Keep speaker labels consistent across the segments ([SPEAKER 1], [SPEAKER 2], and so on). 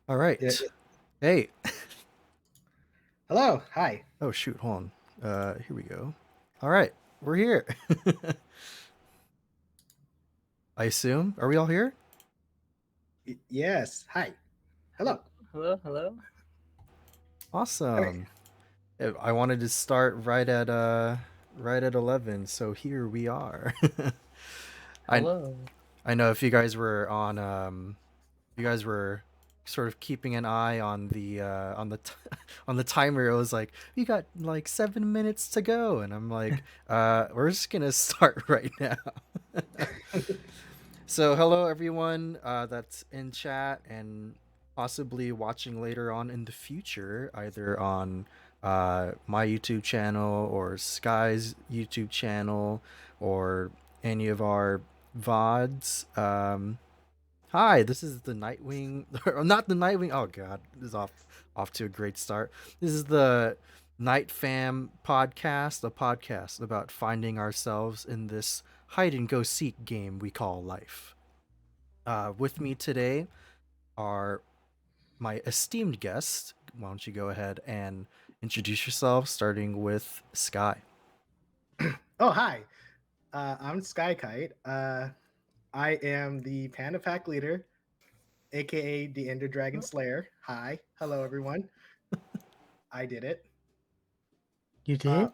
[SPEAKER 1] All
[SPEAKER 2] Yeah.
[SPEAKER 1] right. Hey.
[SPEAKER 2] Hello. Hi.
[SPEAKER 1] Oh shoot, hold on. Here we go. All right, we're here. I assume. Are we all here?
[SPEAKER 2] Yes. Hi. Hello.
[SPEAKER 3] Hello, hello.
[SPEAKER 2] Okay.
[SPEAKER 1] Awesome. I wanted to start right at 11, so here we are. I
[SPEAKER 3] Hello.
[SPEAKER 1] I know if you guys were on you guys were sort of keeping an eye on the on the timer. It was like we got like 7 minutes to go, and I'm like, we're just gonna start right now. So, hello everyone that's in chat and possibly watching later on in the future, either on my YouTube channel or Sky's YouTube channel or any of our VODs. Hi, this is the Nightwing, or not the Nightwing. Oh God, this is off to a great start. This is the NightFam podcast, a podcast about finding ourselves in this hide and go seek game we call life. With me today are my esteemed guests. Why don't you go ahead and introduce yourself, starting with Sky?
[SPEAKER 2] Oh, hi. I'm SkyeKite. I am the Panda Pack leader, aka the Ender Dragon Slayer. Hi. Hello, everyone. I did it.
[SPEAKER 3] You
[SPEAKER 2] Uh,
[SPEAKER 3] did?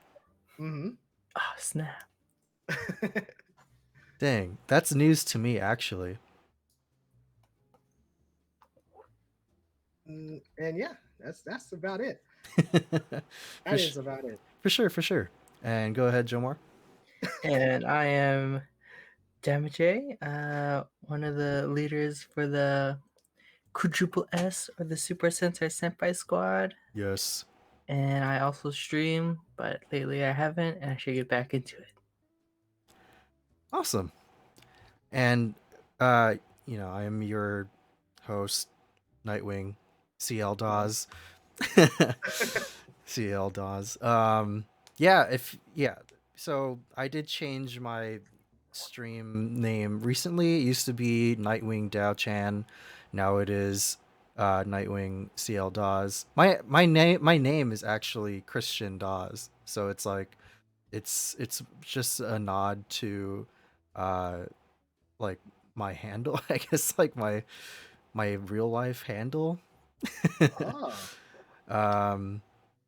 [SPEAKER 2] mm-hmm.
[SPEAKER 3] Oh, snap.
[SPEAKER 1] Dang, that's news to me, actually.
[SPEAKER 2] And yeah, that's about it.
[SPEAKER 1] for,
[SPEAKER 2] That
[SPEAKER 1] sh-
[SPEAKER 2] is about it.
[SPEAKER 1] for sure, for sure. And go ahead, Jomar.
[SPEAKER 3] And I am DammitJay, one of the leaders for the quadruple S or the Super Sentai Senpai Squad.
[SPEAKER 1] Yes.
[SPEAKER 3] And I also stream, but lately I haven't, and I should get back into it.
[SPEAKER 1] Awesome. And uh, I am your host, Nightwing, CL CL DAUZ. Yeah. So I did change my stream name recently. It used to be NightwingDautian. Now it is NightwingCLDauz. My name is actually ChrisTIAN DAUz. So it's like it's just a nod to uh like my handle, I guess, like my real life handle.
[SPEAKER 2] Oh.
[SPEAKER 1] um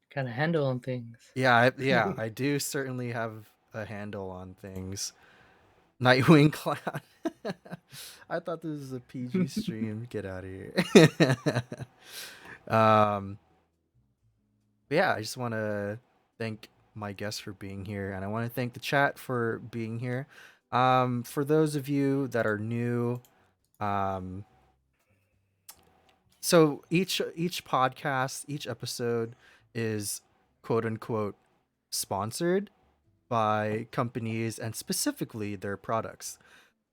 [SPEAKER 3] Kind of handling things.
[SPEAKER 1] yeah, I do certainly have a handle on things. Nightwing Cloud. I thought this was a PG stream. Get out of here. um yeah, I just want to thank my guests for being here, and I want to thank the chat for being here. For those of you that are new, um so each podcast, each episode is quote unquote sponsored by companies and specifically their products.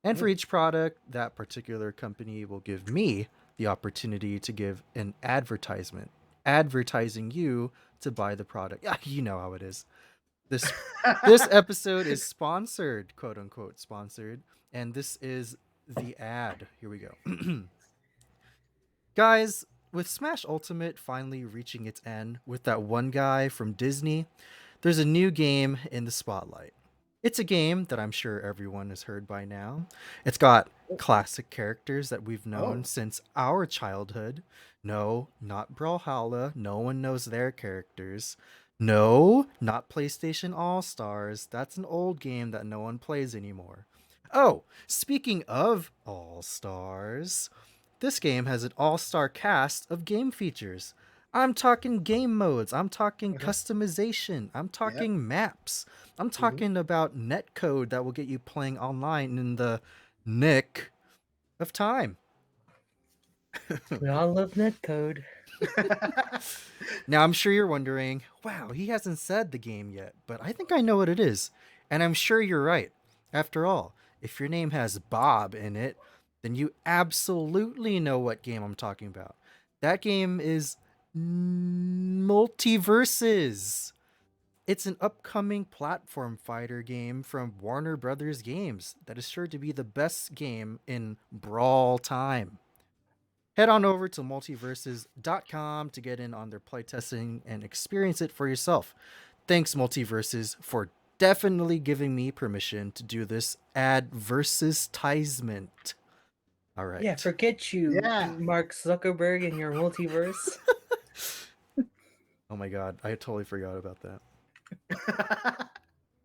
[SPEAKER 1] And for
[SPEAKER 2] Mm.
[SPEAKER 1] each product, that particular company will give me the opportunity to give an advertisement, advertising you to buy the product. Yeah, you know how it is. This this episode is sponsored, quote unquote sponsored, and this is the ad. Here we go. Guys, with Smash Ultimate finally reaching its end with that one guy from Disney, there's a new game in the spotlight. It's a game that I'm sure everyone has heard by now. It's got classic characters that we've known
[SPEAKER 2] Oh.
[SPEAKER 1] since our childhood. No, not Brawlhalla. No one knows their characters. No, not PlayStation All Stars. That's an old game that no one plays anymore. Oh, speaking of All Stars, this game has an all-star cast of game features. I'm talking game modes, I'm talking
[SPEAKER 2] Uh-huh.
[SPEAKER 1] customization, I'm
[SPEAKER 2] Yep.
[SPEAKER 1] talking maps, I'm
[SPEAKER 2] Mm-hmm.
[SPEAKER 1] talking about netcode that will get you playing online in the nick of time.
[SPEAKER 3] We all love netcode.
[SPEAKER 1] Now, I'm sure you're wondering, wow, he hasn't said the game yet, but I think I know what it is. And I'm sure you're right. After all, if your name has Bob in it, then you absolutely know what game I'm talking about. That game is Multiverses. It's an upcoming platform fighter game from Warner Brothers Games that is sure to be the best game in Brawl time. Head on over to multiverses.com to get in on their playtesting and experience it for yourself. Thanks, Multiverses, for definitely giving me permission to do this advertisement. All right.
[SPEAKER 3] Yeah, forget you,
[SPEAKER 2] Yeah.
[SPEAKER 3] Mark Zuckerberg and your multiverse.
[SPEAKER 1] Oh my god, I totally forgot about that.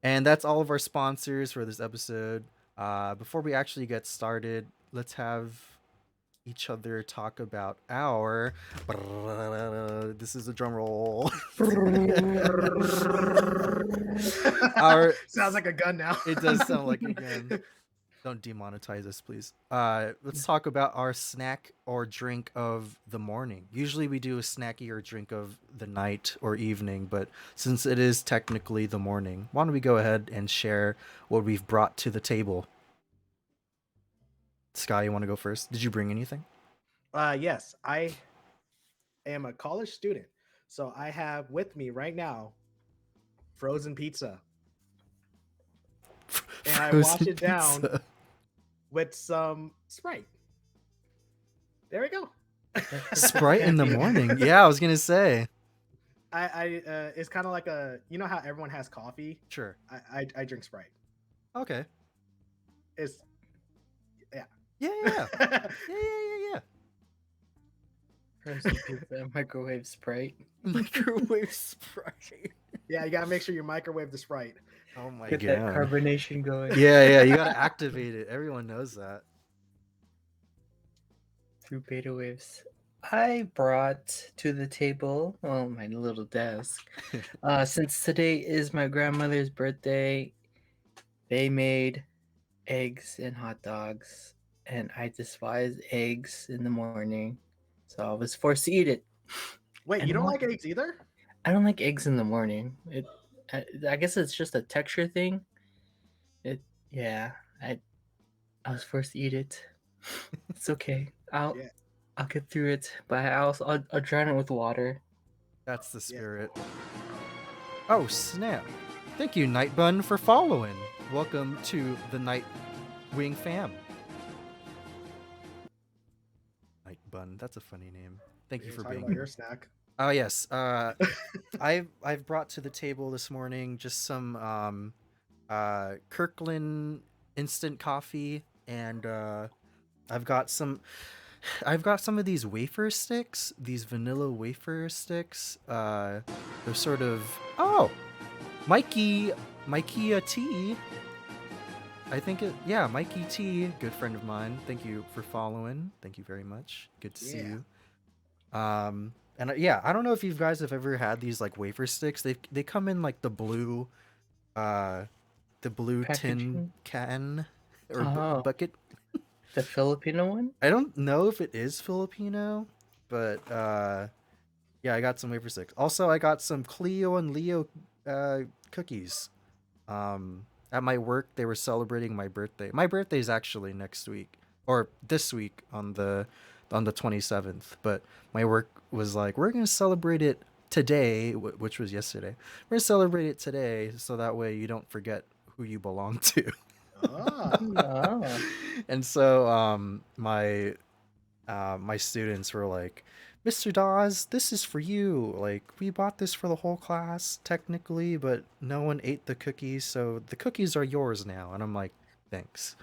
[SPEAKER 1] And that's all of our sponsors for this episode. Before we actually get started, let's have each other talk about our. This is a drum roll. Our
[SPEAKER 2] Sounds like a gun now.
[SPEAKER 1] It does sound like a gun. Don't demonetize us, please. Let's talk about our snack or drink of the morning. Usually we do a snacky or drink of the night or evening, but since it is technically the morning, why don't we go ahead and share what we've brought to the table? Sky, you want to go first? Did you bring anything?
[SPEAKER 2] Yes, I am a college student, so I have with me right now frozen pizza, and I wash it down with some Sprite. There we go.
[SPEAKER 1] Sprite in the morning. Yeah, I was gonna say.
[SPEAKER 2] I it's kind of like you know how everyone has coffee.
[SPEAKER 1] Sure.
[SPEAKER 2] I drink Sprite.
[SPEAKER 1] Okay.
[SPEAKER 2] It's
[SPEAKER 1] Yeah. Yeah.
[SPEAKER 3] Frozen pizza, microwave Sprite.
[SPEAKER 1] Microwave Sprite.
[SPEAKER 2] Yeah, you gotta make sure you microwave the Sprite.
[SPEAKER 1] Oh my
[SPEAKER 3] Get
[SPEAKER 1] god.
[SPEAKER 3] that carbonation going.
[SPEAKER 1] Yeah, you gotta activate it. Everyone knows that.
[SPEAKER 3] Through beta waves. I brought to the table, well, my little desk. Since today is my grandmother's birthday, they made eggs and hot dogs, and I despise eggs in the morning, so I was forced to eat it.
[SPEAKER 2] Wait,
[SPEAKER 3] And
[SPEAKER 2] you don't
[SPEAKER 3] what?
[SPEAKER 2] like eggs either?
[SPEAKER 3] I don't like eggs in the morning. I guess it's just a texture thing. I was forced to eat it. It's okay. I'll get through it, but I'll drown it with water.
[SPEAKER 1] That's the spirit. Oh snap! Thank you, Nightbun, for following. Welcome to the Nightwing fam. Nightbun, that's a funny name. Thank you for being
[SPEAKER 2] here. Your snack.
[SPEAKER 1] Oh yes. I've brought to the table this morning just some Kirkland instant coffee, and I've got some of these wafer sticks, these vanilla wafer sticks. They're sort of Mikey T. I think Mikey T, good friend of mine. Thank you for following. Thank you very much. Good to see you. And I don't know if you guys have ever had these like wafer sticks. They come in like the blue tin can or bucket.
[SPEAKER 3] The Filipino one?
[SPEAKER 1] I don't know if it is Filipino, but yeah, I got some wafer sticks. Also, I got some Cleo and Leo cookies. At my work, they were celebrating my birthday. My birthday is actually next week or this week on the 27th, but my work was like, we're going to celebrate it today, which was yesterday. We're going to celebrate it today so that way you don't forget who you belong to. And so my students were like, Mr. Dauz, this is for you. Like, we bought this for the whole class technically, but no one ate the cookies, so the cookies are yours now. And I'm like, thanks.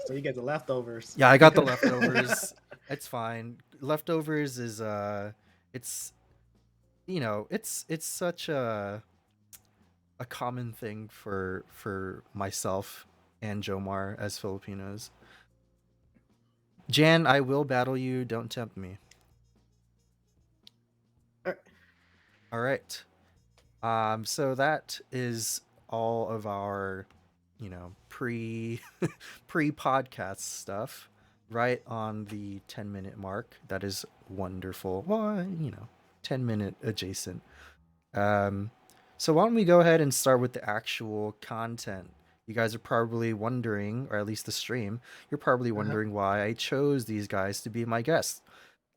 [SPEAKER 2] So you get the leftovers.
[SPEAKER 1] Yeah, I got the leftovers. It's fine. Leftovers is it's it's such a common thing for myself and Jomar as Filipinos. Jan, I will battle you. Don't tempt me. All right. So that is all of our, pre podcast stuff. Right on the 10-minute mark. That is wonderful. Well, 10-minute adjacent. So why don't we go ahead and start with the actual content? You guys are probably wondering, or at least the stream, you're probably wondering why I chose these guys to be my guests.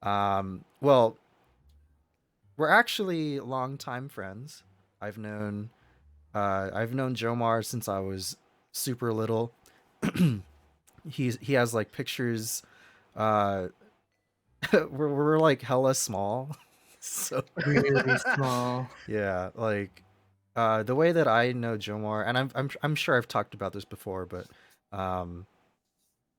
[SPEAKER 1] Well, we're actually longtime friends. I've known Jomar since I was super little. He has like pictures we're like hella small. So
[SPEAKER 3] Really small.
[SPEAKER 1] yeah, like the way that I know Jomar, and I'm sure I've talked about this before, but um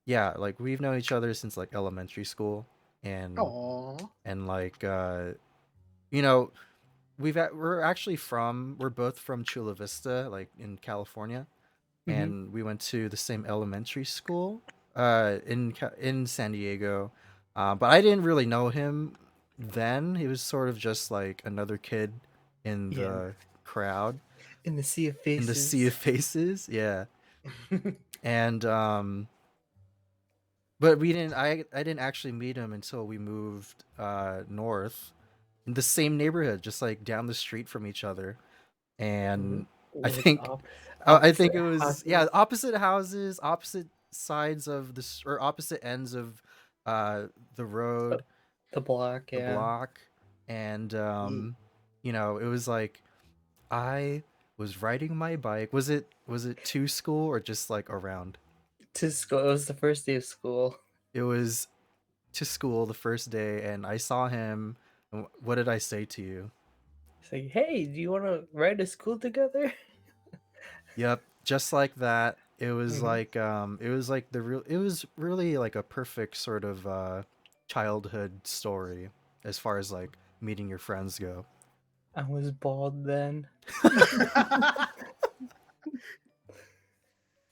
[SPEAKER 1] yeah, like we've known each other since like elementary school, and
[SPEAKER 2] Aww.
[SPEAKER 1] like you know, we're both from Chula Vista, like in California,
[SPEAKER 3] Mm-hmm.
[SPEAKER 1] and we went to the same elementary school in San Diego. But I didn't really know him then. He was sort of just like another kid in
[SPEAKER 3] Yeah.
[SPEAKER 1] the crowd,
[SPEAKER 3] In the sea of
[SPEAKER 1] in the
[SPEAKER 3] faces.
[SPEAKER 1] sea of faces. Yeah. And but we didn't I didn't actually meet him until we moved north in the same neighborhood, just like down the street from each other. And I
[SPEAKER 3] With
[SPEAKER 1] think I think
[SPEAKER 3] opposite
[SPEAKER 1] it was, yeah,
[SPEAKER 3] houses.
[SPEAKER 1] opposite houses, opposite sides of this, or opposite ends of the road,
[SPEAKER 3] The block,
[SPEAKER 1] the
[SPEAKER 3] yeah.
[SPEAKER 1] block. And
[SPEAKER 2] Yeet.
[SPEAKER 1] it was like I was riding my bike. Was it to school or just like around?
[SPEAKER 3] To school. It was the first day of school.
[SPEAKER 1] It was to school the first day, and I saw him. And what did I say to you?
[SPEAKER 3] It's like, hey, do you want to ride to school together?
[SPEAKER 1] Yep, just like that. It was
[SPEAKER 2] Mhm.
[SPEAKER 1] like it was really like a perfect sort of childhood story as far as like meeting your friends go.
[SPEAKER 3] I was bald then.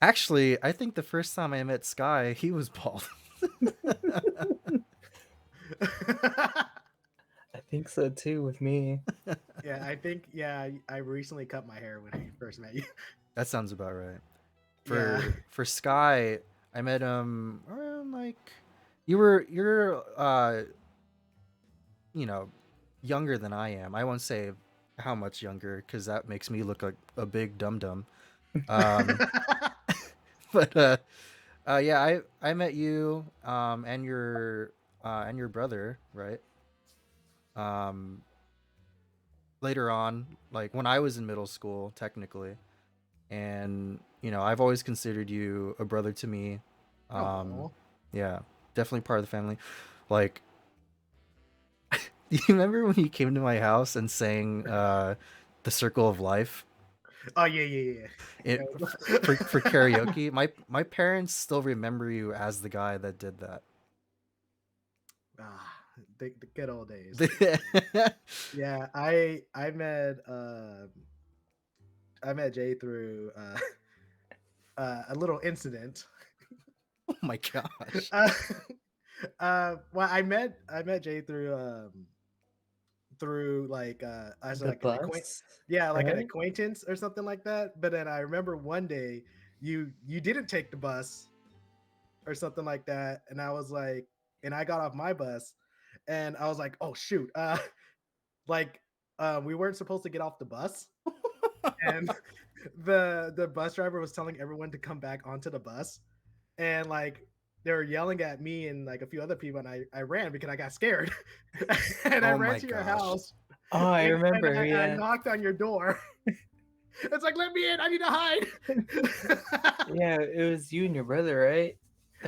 [SPEAKER 1] Actually, I think the first time I met Sky, he was bald.
[SPEAKER 3] I think so too with me.
[SPEAKER 2] Yeah, I think I recently cut my hair when I first met you.
[SPEAKER 1] That sounds about right.
[SPEAKER 2] Yeah.
[SPEAKER 1] For Sky, I met him around like you're you know, younger than I am. I won't say how much younger because that makes me look like a big dum dum. Um, but yeah, I met you and your brother, right? Um, later on, like when I was in middle school, technically, and I've always considered you a brother to me. Um,
[SPEAKER 2] Oh.
[SPEAKER 1] yeah, definitely part of the family. Like, do you remember when you came to my house and sang "The Circle of Life"
[SPEAKER 2] Oh yeah.
[SPEAKER 1] it for karaoke? My parents still remember you as the guy that did that.
[SPEAKER 2] Ah, the good old days. Yeah, I met Jay through a little incident.
[SPEAKER 1] Oh my gosh!
[SPEAKER 2] Uh, well, I met Jay through like as
[SPEAKER 3] The
[SPEAKER 2] like an acquaint
[SPEAKER 3] bus,
[SPEAKER 2] yeah, like an
[SPEAKER 3] right?
[SPEAKER 2] acquaintance or something like that. But then I remember one day you didn't take the bus or something like that, and I was like, and I got off my bus, and I was like, oh shoot, like we weren't supposed to get off the bus, and the bus driver was telling everyone to come back onto the bus, and like they were yelling at me and like a few other people, and I ran because I got scared, and I
[SPEAKER 1] Oh
[SPEAKER 2] ran
[SPEAKER 1] my
[SPEAKER 2] to your
[SPEAKER 1] gosh!
[SPEAKER 2] house,
[SPEAKER 3] Oh, I
[SPEAKER 2] and
[SPEAKER 3] remember,
[SPEAKER 2] I
[SPEAKER 3] yeah.
[SPEAKER 2] knocked on your door. It's like, let me in, I need to hide.
[SPEAKER 3] Yeah, it was you and your brother, right?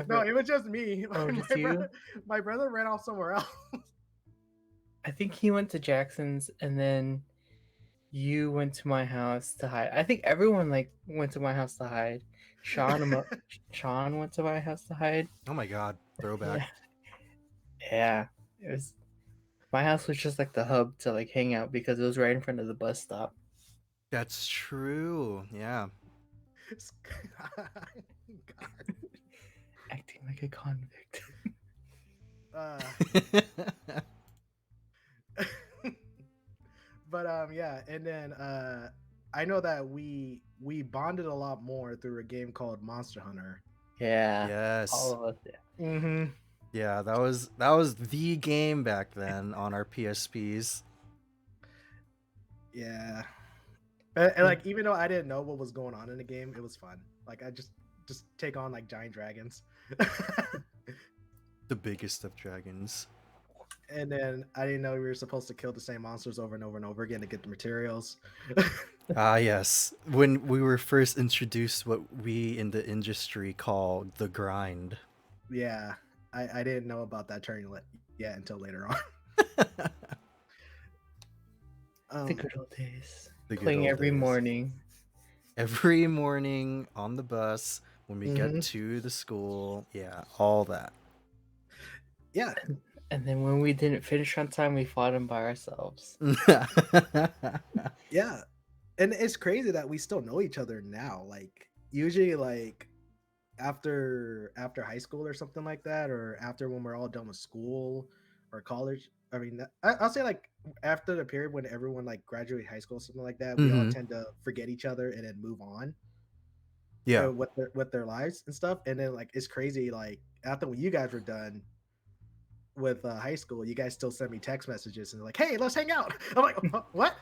[SPEAKER 2] No, it was just me.
[SPEAKER 3] Oh, just you?
[SPEAKER 2] My brother ran off somewhere else.
[SPEAKER 3] I think he went to Jackson's and then you went to my house to hide. I think everyone like went to my house to hide. Sean went to my house to hide.
[SPEAKER 1] Oh my god!
[SPEAKER 3] Yeah.
[SPEAKER 1] Throwback.
[SPEAKER 3] Yeah. It was my house was just like the hub to like hang out because it was right in front of the bus stop.
[SPEAKER 1] That's true. Yeah.
[SPEAKER 2] God.
[SPEAKER 3] Acting like a convict.
[SPEAKER 2] Uh, but yeah, and then I know that we bonded a lot more through a game called Monster Hunter.
[SPEAKER 3] Yeah. All
[SPEAKER 1] Yes.
[SPEAKER 3] of us. Yeah.
[SPEAKER 2] Mm-hmm.
[SPEAKER 1] Yeah, that was the game back then on our PSPs.
[SPEAKER 2] Yeah. And like even though I didn't know what was going on in the game, it was fun. Like I just take on like giant dragons.
[SPEAKER 1] The biggest of dragons.
[SPEAKER 2] And then I didn't know we were supposed to kill the same monsters over and over and over again to get the materials.
[SPEAKER 1] Ah, yes. When we were first introduced, what we in the industry call the grind.
[SPEAKER 2] Yeah, I didn't know about that turning yet until later on.
[SPEAKER 3] The good old days.
[SPEAKER 1] The good
[SPEAKER 3] Playing
[SPEAKER 1] old
[SPEAKER 3] every
[SPEAKER 1] days.
[SPEAKER 3] morning.
[SPEAKER 1] Every morning on the bus when we get
[SPEAKER 2] Mhm.
[SPEAKER 1] to the school. Yeah, all that.
[SPEAKER 2] Yeah,
[SPEAKER 3] And then when we didn't finish on time, we fought them by ourselves.
[SPEAKER 2] yeah, and it's crazy that we still know each other now. Like usually, like after high school or something like that, or after when we're all done with school or college. I mean, I'll say like after the period when everyone like graduate high school, something like that, we all
[SPEAKER 1] Mhm.
[SPEAKER 2] tend to forget each other and then move on
[SPEAKER 1] Yeah.
[SPEAKER 2] with their lives and stuff. And then like it's crazy, like after when you guys were done with high school, you guys still send me text messages and like, "Hey, let's hang out." I'm like, "What?"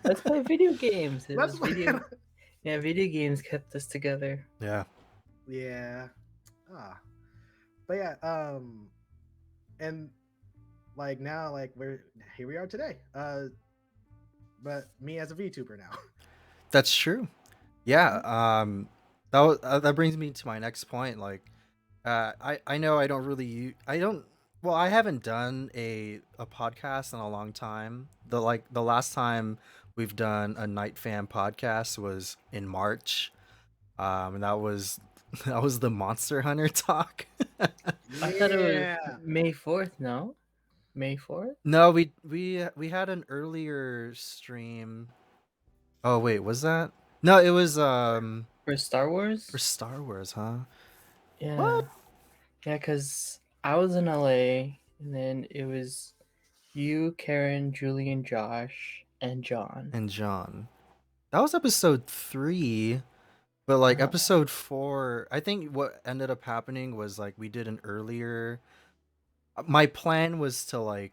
[SPEAKER 3] Let's play video games. It
[SPEAKER 2] Let's
[SPEAKER 3] was Yeah, video games kept us together.
[SPEAKER 1] Yeah.
[SPEAKER 2] yeah. Ah, but yeah. And like now, like we're here. We are today. But me as a VTuber now.
[SPEAKER 1] That's true. Yeah. That brings me to my next point. Like, I know I don't really I don't well I haven't done a podcast in a long time. The last time we've done a NightFam podcast was in March. And that was that was the Monster Hunter talk.
[SPEAKER 3] I thought it was
[SPEAKER 2] Yeah.
[SPEAKER 3] May 4th, no? May 4th?
[SPEAKER 1] No, we had an earlier stream. Oh wait, was that? No, it was
[SPEAKER 3] For Star Wars?
[SPEAKER 1] for Star Wars, huh?
[SPEAKER 3] Yeah.
[SPEAKER 1] What?
[SPEAKER 3] Yeah, because I was in LA, and then it was you, Karen, Julian, Josh, and John.
[SPEAKER 1] And John. That was episode 3, but like
[SPEAKER 3] Uh-huh.
[SPEAKER 1] episode 4, I think what ended up happening was like we did an earlier. My plan was to like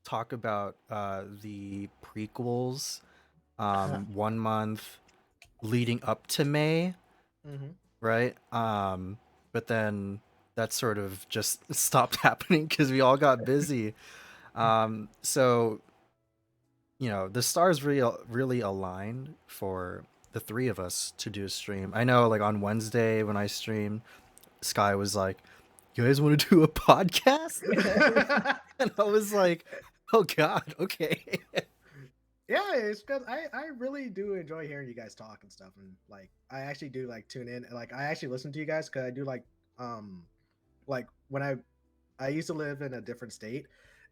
[SPEAKER 1] talk about the prequels 1 month leading up to May,
[SPEAKER 2] Mm-hmm.
[SPEAKER 1] right? But then that sort of just stopped happening because we all got busy. So the stars really aligned for the three of us to do a stream. I know, like on Wednesday when I streamed, Sky was like, "You guys want to do a podcast?" And I was like, "Oh God, okay."
[SPEAKER 2] Yeah, it's because I really do enjoy hearing you guys talk and stuff, and like I actually do like tune in, like I actually listen to you guys because I do like when I used to live in a different state,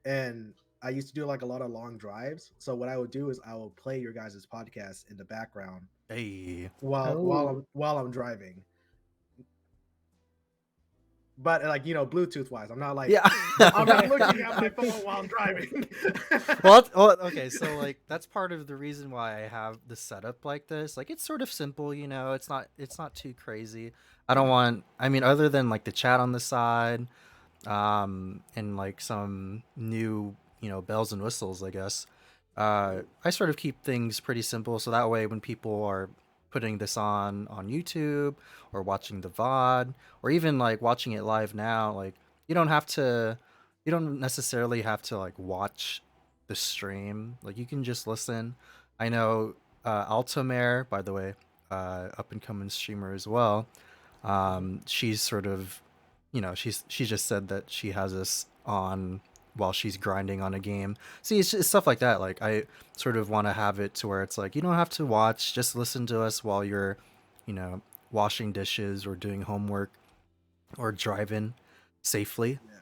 [SPEAKER 2] and I used to do like a lot of long drives. So what I would do is I will play your guys' podcast in the background
[SPEAKER 1] Hey.
[SPEAKER 2] while I'm driving. But like Bluetooth wise, I'm not like
[SPEAKER 1] Yeah.
[SPEAKER 2] I'm not looking at my phone while I'm driving.
[SPEAKER 1] well, okay, so like that's part of the reason why I have the setup like this. Like it's sort of simple, it's not too crazy. I don't want I mean other than like the chat on the side, and like some new, bells and whistles, I guess. I sort of keep things pretty simple so that way when people are putting this on YouTube or watching the VOD or even like watching it live now, like you don't have to you don't necessarily have to like watch the stream. Like you can just listen. I know Altomare, by the way, up and coming streamer as well. She's sort of, she just said that she has us on while she's grinding on a game. See, it's just stuff like that. Like I sort of want to have it to where it's like you don't have to watch, just listen to us while you're, you know, washing dishes or doing homework or driving safely.
[SPEAKER 2] Yeah.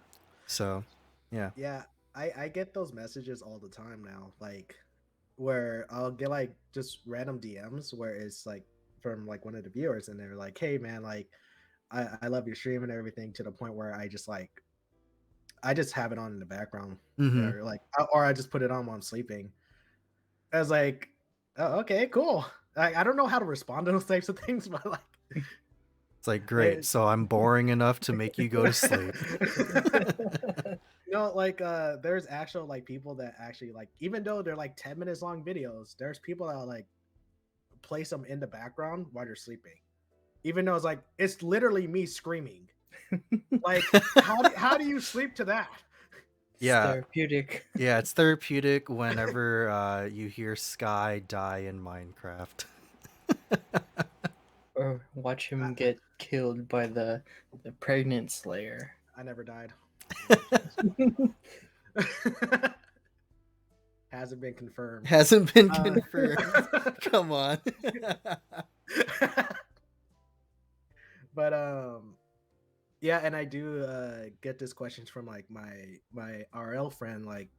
[SPEAKER 1] So, yeah.
[SPEAKER 2] Yeah, I get those messages all the time now, like where I'll get like just random DMs where it's like from like one of the viewers, and they're like, "Hey man, like I love your stream and everything," to the point where I just have it on in the background,
[SPEAKER 1] Mm-hmm.
[SPEAKER 2] or I just put it on while I'm sleeping. I was like, "Oh, okay, cool." I don't know how to respond to those types of things, but like,
[SPEAKER 1] It's like great.
[SPEAKER 2] it,
[SPEAKER 1] So I'm boring enough to make you go to sleep.
[SPEAKER 2] like there's actual like people that actually like, even though they're like 10 minutes long videos, there's people that like place them in the background while you're sleeping, even though it's literally me screaming. Like how do you sleep to that?
[SPEAKER 1] Yeah.
[SPEAKER 3] Therapeutic.
[SPEAKER 1] Yeah, it's therapeutic whenever you hear Sky die in Minecraft.
[SPEAKER 3] Or watch him get killed by the pregnant slayer.
[SPEAKER 2] I never died. Hasn't been confirmed.
[SPEAKER 1] Hasn't been
[SPEAKER 2] Uh,
[SPEAKER 1] confirmed. Come on.
[SPEAKER 2] But yeah, and I do get this questions from like my RL friend, like,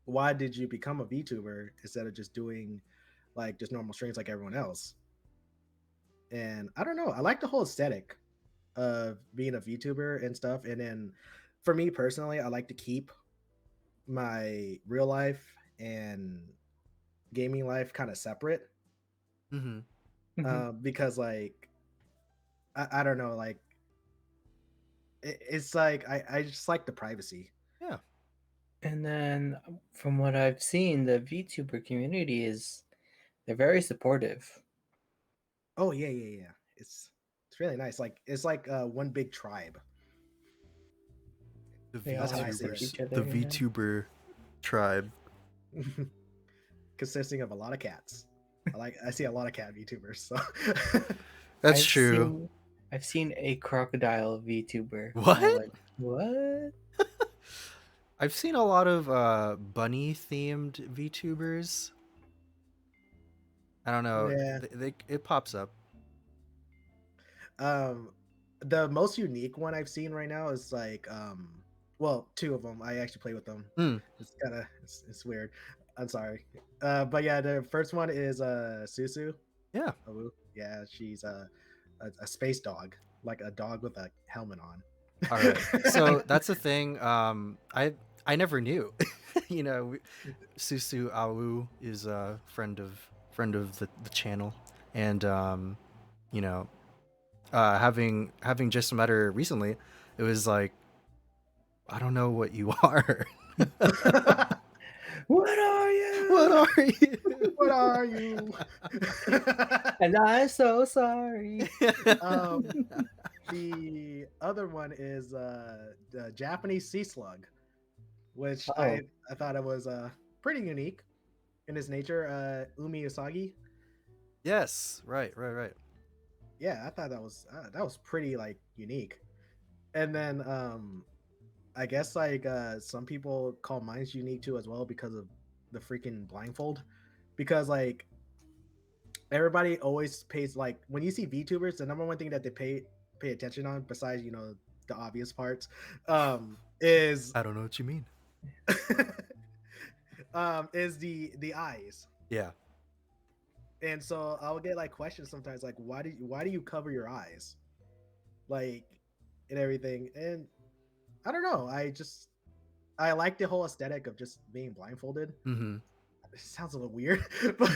[SPEAKER 2] why did you become a VTuber instead of just doing like just normal streams like everyone else? And I don't know, I like the whole aesthetic of being a VTuber and stuff. And then for me personally, I like to keep my real life and gaming life kind of separate.
[SPEAKER 1] Mm-hmm.
[SPEAKER 2] Because like I don't know, like it's like I just like the privacy.
[SPEAKER 1] Yeah.
[SPEAKER 3] And then, from what I've seen, the VTuber community they're very supportive.
[SPEAKER 2] Oh yeah. It's really nice. Like it's like one big tribe.
[SPEAKER 1] The
[SPEAKER 3] They all
[SPEAKER 2] That's how I see
[SPEAKER 3] support
[SPEAKER 2] it.
[SPEAKER 3] each other.
[SPEAKER 1] The VTuber tribe.
[SPEAKER 2] Consisting of a lot of cats. I see a lot of cat VTubers. So
[SPEAKER 1] That's true.
[SPEAKER 3] I've seen a crocodile VTuber. and
[SPEAKER 1] What?
[SPEAKER 3] I'm like, what?
[SPEAKER 1] I've seen a lot of bunny themed VTubers. I don't know.
[SPEAKER 2] Yeah.
[SPEAKER 1] It pops up.
[SPEAKER 2] The most unique one I've seen right now is like well, two of them. I actually play with them.
[SPEAKER 1] Mm.
[SPEAKER 2] It's kind of it's weird. I'm sorry. But yeah, the first one is Susu.
[SPEAKER 1] Yeah.
[SPEAKER 2] Yeah, she's a space dog, like a dog with a helmet on.
[SPEAKER 1] All right. So that's the thing. I never knew. You know, Susu Awu is a friend of the channel, and you know, having just met her recently, it was like, I don't know what you are.
[SPEAKER 3] What are you?
[SPEAKER 1] What are you?
[SPEAKER 2] What are you?
[SPEAKER 3] And I'm so sorry.
[SPEAKER 2] The other one is the Japanese sea slug, which
[SPEAKER 3] Oh.
[SPEAKER 2] I thought it was pretty unique in its nature. Umi Usagi.
[SPEAKER 1] Yes. Right.
[SPEAKER 2] Yeah, I thought that was pretty like unique. And then I guess like some people call mine's unique too as well because of the freaking blindfold. Because like everybody always pays, like when you see VTubers, the number one thing that they pay attention on, besides the obvious parts, is
[SPEAKER 1] I don't know what you mean.
[SPEAKER 2] is the eyes.
[SPEAKER 1] Yeah.
[SPEAKER 2] And so I'll get like questions sometimes like, why do you cover your eyes, like, and everything. And I don't know, I like the whole aesthetic of just being blindfolded.
[SPEAKER 1] Mm-hmm.
[SPEAKER 2] It sounds a little weird, but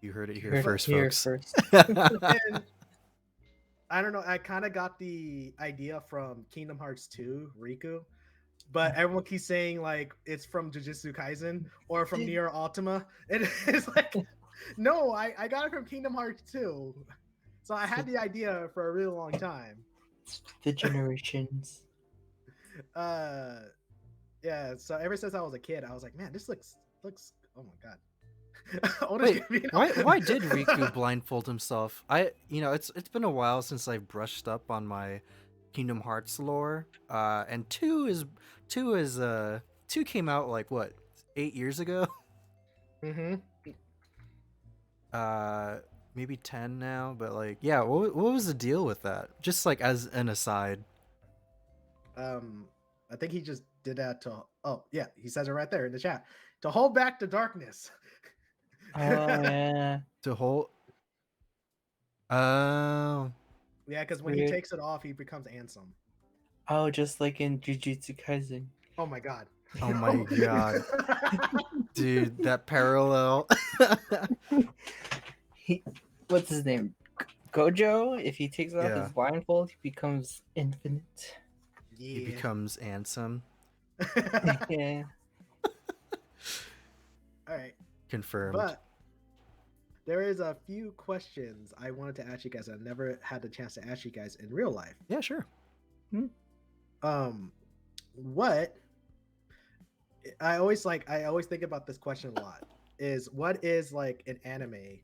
[SPEAKER 1] You heard it
[SPEAKER 3] You
[SPEAKER 1] here
[SPEAKER 3] heard it
[SPEAKER 1] first,
[SPEAKER 3] here
[SPEAKER 1] folks.
[SPEAKER 3] first.
[SPEAKER 2] and I don't know, I kind of got the idea from Kingdom Hearts 2 Riku, but everyone keeps saying like it's from Jujutsu Kaisen or from Nier Ultima. And it's like, no, I got it from Kingdom Hearts 2. So I had the idea for a really long time.
[SPEAKER 3] The generations.
[SPEAKER 2] Yeah, so ever since I was a kid, I was like, man, this looks oh my god.
[SPEAKER 1] Wait, why did Riku blindfold himself? It's been a while since I brushed up on my Kingdom Hearts lore. And two came out like what, 8 years ago?
[SPEAKER 2] Mm-hmm.
[SPEAKER 1] Maybe 10 now, but like, yeah, what was the deal with that? Just like as an aside.
[SPEAKER 2] I think he just did that to, oh yeah, he says it right there in the chat, to hold back the darkness.
[SPEAKER 3] Oh yeah.
[SPEAKER 1] To hold. Oh.
[SPEAKER 2] Yeah, because when he takes it off, he becomes Ansem.
[SPEAKER 3] Oh, just like in Jujutsu Kaisen.
[SPEAKER 2] Oh my god.
[SPEAKER 1] Oh my god. Dude, that parallel.
[SPEAKER 3] What's his name? Gojo? If he takes off
[SPEAKER 1] Yeah.
[SPEAKER 3] his blindfold, he becomes infinite.
[SPEAKER 1] He becomes Ansem.
[SPEAKER 3] Yeah.
[SPEAKER 2] All right.
[SPEAKER 1] Confirmed.
[SPEAKER 2] But there is a few questions I wanted to ask you guys. I never had the chance to ask you guys in real life.
[SPEAKER 1] Yeah, sure.
[SPEAKER 2] What I always think about this question a lot is, what is like an anime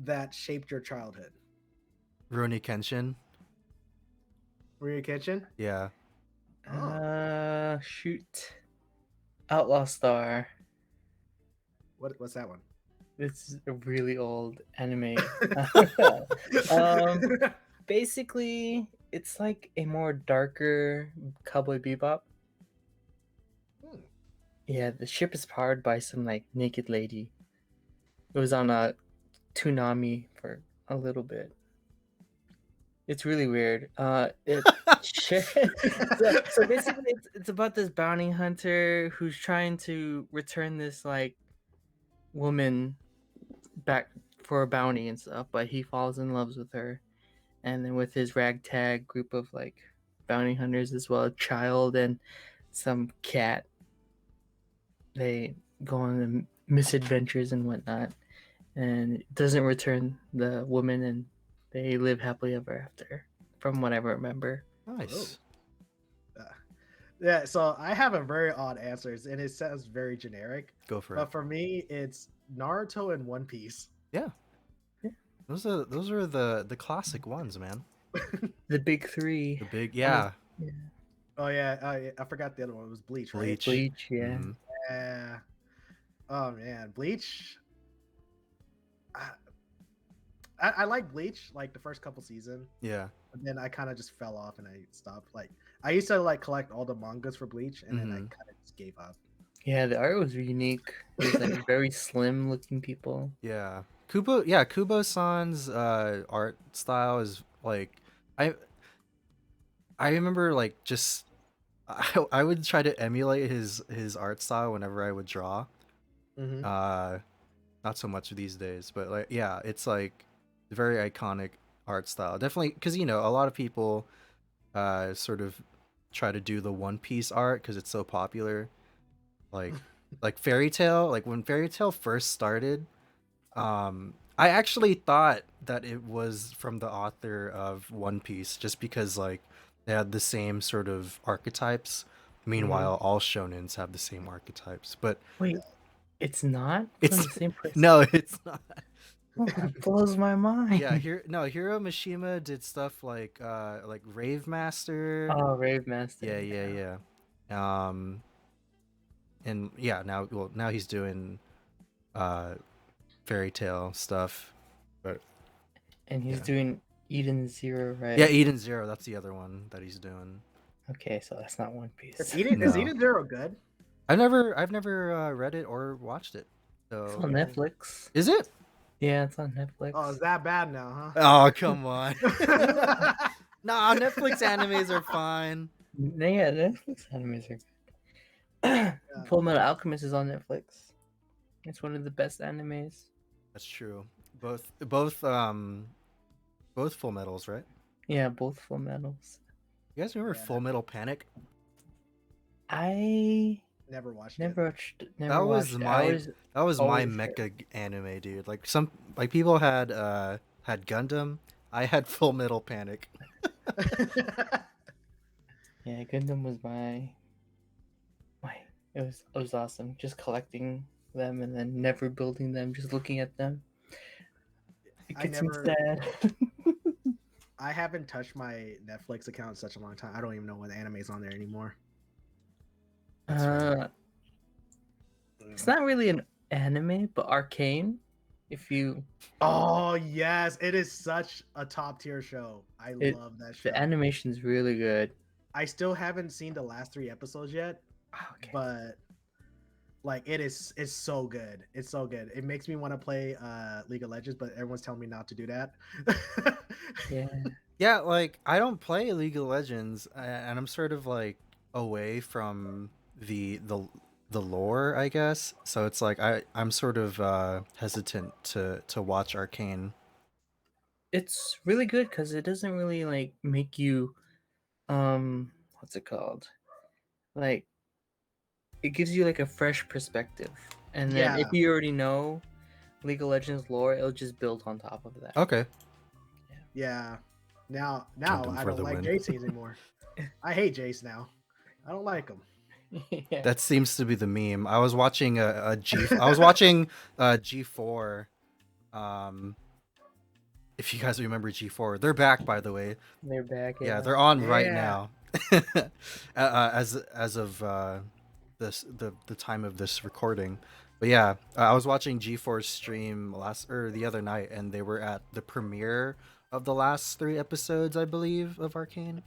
[SPEAKER 2] that shaped your childhood?
[SPEAKER 1] Rurouni Kenshin.
[SPEAKER 2] Rurouni Kenshin?
[SPEAKER 1] Yeah.
[SPEAKER 3] Shoot. Outlaw Star.
[SPEAKER 2] What's that one?
[SPEAKER 3] It's a really old anime. Basically, it's like a more darker Cowboy Bebop.
[SPEAKER 2] Hmm.
[SPEAKER 3] Yeah, the ship is powered by some like naked lady. It was on a Toonami for a little bit. It's really weird. So basically, it's about this bounty hunter who's trying to return this like woman back for a bounty and stuff, but he falls in love with her, and then with his ragtag group of like bounty hunters as well, a child and some cat, they go on misadventures and whatnot, and it doesn't return the woman, and they live happily ever after, from what I remember.
[SPEAKER 1] Nice.
[SPEAKER 2] Yeah, so I have a very odd answers, and it sounds very generic.
[SPEAKER 1] Go for
[SPEAKER 2] But
[SPEAKER 1] it.
[SPEAKER 2] for me, it's Naruto and One Piece.
[SPEAKER 1] Yeah. Those are the classic ones, man.
[SPEAKER 3] The big three.
[SPEAKER 1] The big, yeah.
[SPEAKER 2] Oh yeah, I forgot the other one. It was Bleach, right?
[SPEAKER 3] Bleach, yeah.
[SPEAKER 1] Mhm.
[SPEAKER 2] Yeah. Oh man, Bleach. I like Bleach, like the first couple seasons.
[SPEAKER 1] Yeah.
[SPEAKER 2] And then I kind of just fell off and I stopped. Like I used to like collect all the mangas for Bleach, and then I
[SPEAKER 1] Mhm.
[SPEAKER 2] kind of just gave up.
[SPEAKER 3] Yeah, the art was unique. It was like very slim looking people.
[SPEAKER 1] Yeah. Kubo-san's art style is like I remember like just I would try to emulate his art style whenever I would draw.
[SPEAKER 2] Mm-hmm.
[SPEAKER 1] Not so much these days, but like yeah, it's like very iconic art style. Definitely cuz you know, a lot of people sort of try to do the One Piece art cuz it's so popular. Like Fairy Tail, like when Fairy Tail first started, I actually thought that it was from the author of One Piece just because like they had the same sort of archetypes. Meanwhile, all shonens have the same archetypes, but
[SPEAKER 3] Wait, it's not
[SPEAKER 1] it's
[SPEAKER 3] from the same person?
[SPEAKER 1] no, it's not.
[SPEAKER 3] Oh, that blows my mind.
[SPEAKER 1] Yeah, Hiro Mishima did stuff like Rave Master.
[SPEAKER 3] Oh, Rave Master.
[SPEAKER 1] Yeah. And yeah, now he's doing Fairy Tail stuff, but
[SPEAKER 3] And he's
[SPEAKER 1] yeah.
[SPEAKER 3] doing Eden Zero, right?
[SPEAKER 1] Yeah, Eden Zero, that's the other one that he's doing.
[SPEAKER 3] Okay, so that's not One Piece.
[SPEAKER 2] Is Eden Zero good?
[SPEAKER 1] I've never read it or watched it.
[SPEAKER 3] It's
[SPEAKER 1] So
[SPEAKER 3] on Netflix.
[SPEAKER 1] is it?
[SPEAKER 3] Yeah, it's on Netflix.
[SPEAKER 2] Oh, is that bad now, huh?
[SPEAKER 1] Oh, come on. Nah, Netflix animes are fine.
[SPEAKER 3] Yeah, Netflix animes are good. Full Metal Alchemist is on Netflix. It's one of the best animes.
[SPEAKER 1] That's true. Both Full Metals, right?
[SPEAKER 3] Yeah, both Full Metals.
[SPEAKER 1] You guys remember Full Metal Panic?
[SPEAKER 3] I
[SPEAKER 2] never watched
[SPEAKER 3] never
[SPEAKER 2] it.
[SPEAKER 3] watched.
[SPEAKER 1] That was my mecha anime, dude. Like people had Gundam. I had Full Metal Panic.
[SPEAKER 3] Yeah, Gundam was my. It was awesome. Just collecting them and then never building them, just looking at them. It gets me sad.
[SPEAKER 2] I haven't touched my Netflix account in such a long time. I don't even know what anime's on there anymore.
[SPEAKER 3] It's not really an anime, but Arcane. If you.
[SPEAKER 2] Oh yes, it is such a top tier show. I love that show.
[SPEAKER 3] The animation's really good.
[SPEAKER 2] I still haven't seen the last 3 episodes yet.
[SPEAKER 3] Okay.
[SPEAKER 2] But like it's so good. It's so good. It makes me want to play League of Legends, but everyone's telling me not to do that.
[SPEAKER 3] Yeah.
[SPEAKER 1] Yeah, like I don't play League of Legends, and I'm sort of like away from the lore, I guess. So it's like I'm sort of hesitant to watch Arcane.
[SPEAKER 3] It's really good because it doesn't really like make you what's it called? Like it gives you like a fresh perspective. And then if you already know League of Legends lore, it'll just build on top of that.
[SPEAKER 1] Okay.
[SPEAKER 2] Yeah. Now I don't like Jace anymore. I hate Jace now. I don't like him.
[SPEAKER 3] Yeah.
[SPEAKER 1] That seems to be the meme. I was watching I was watching G4 if you guys remember G4, they're back, by the way.
[SPEAKER 3] They're back.
[SPEAKER 1] Yeah, they're on right
[SPEAKER 2] Yeah.
[SPEAKER 1] now. As of the time of this recording. But yeah, I was watching G4's stream the other night, and they were at the premiere of the last 3 episodes, I believe, of Arcane.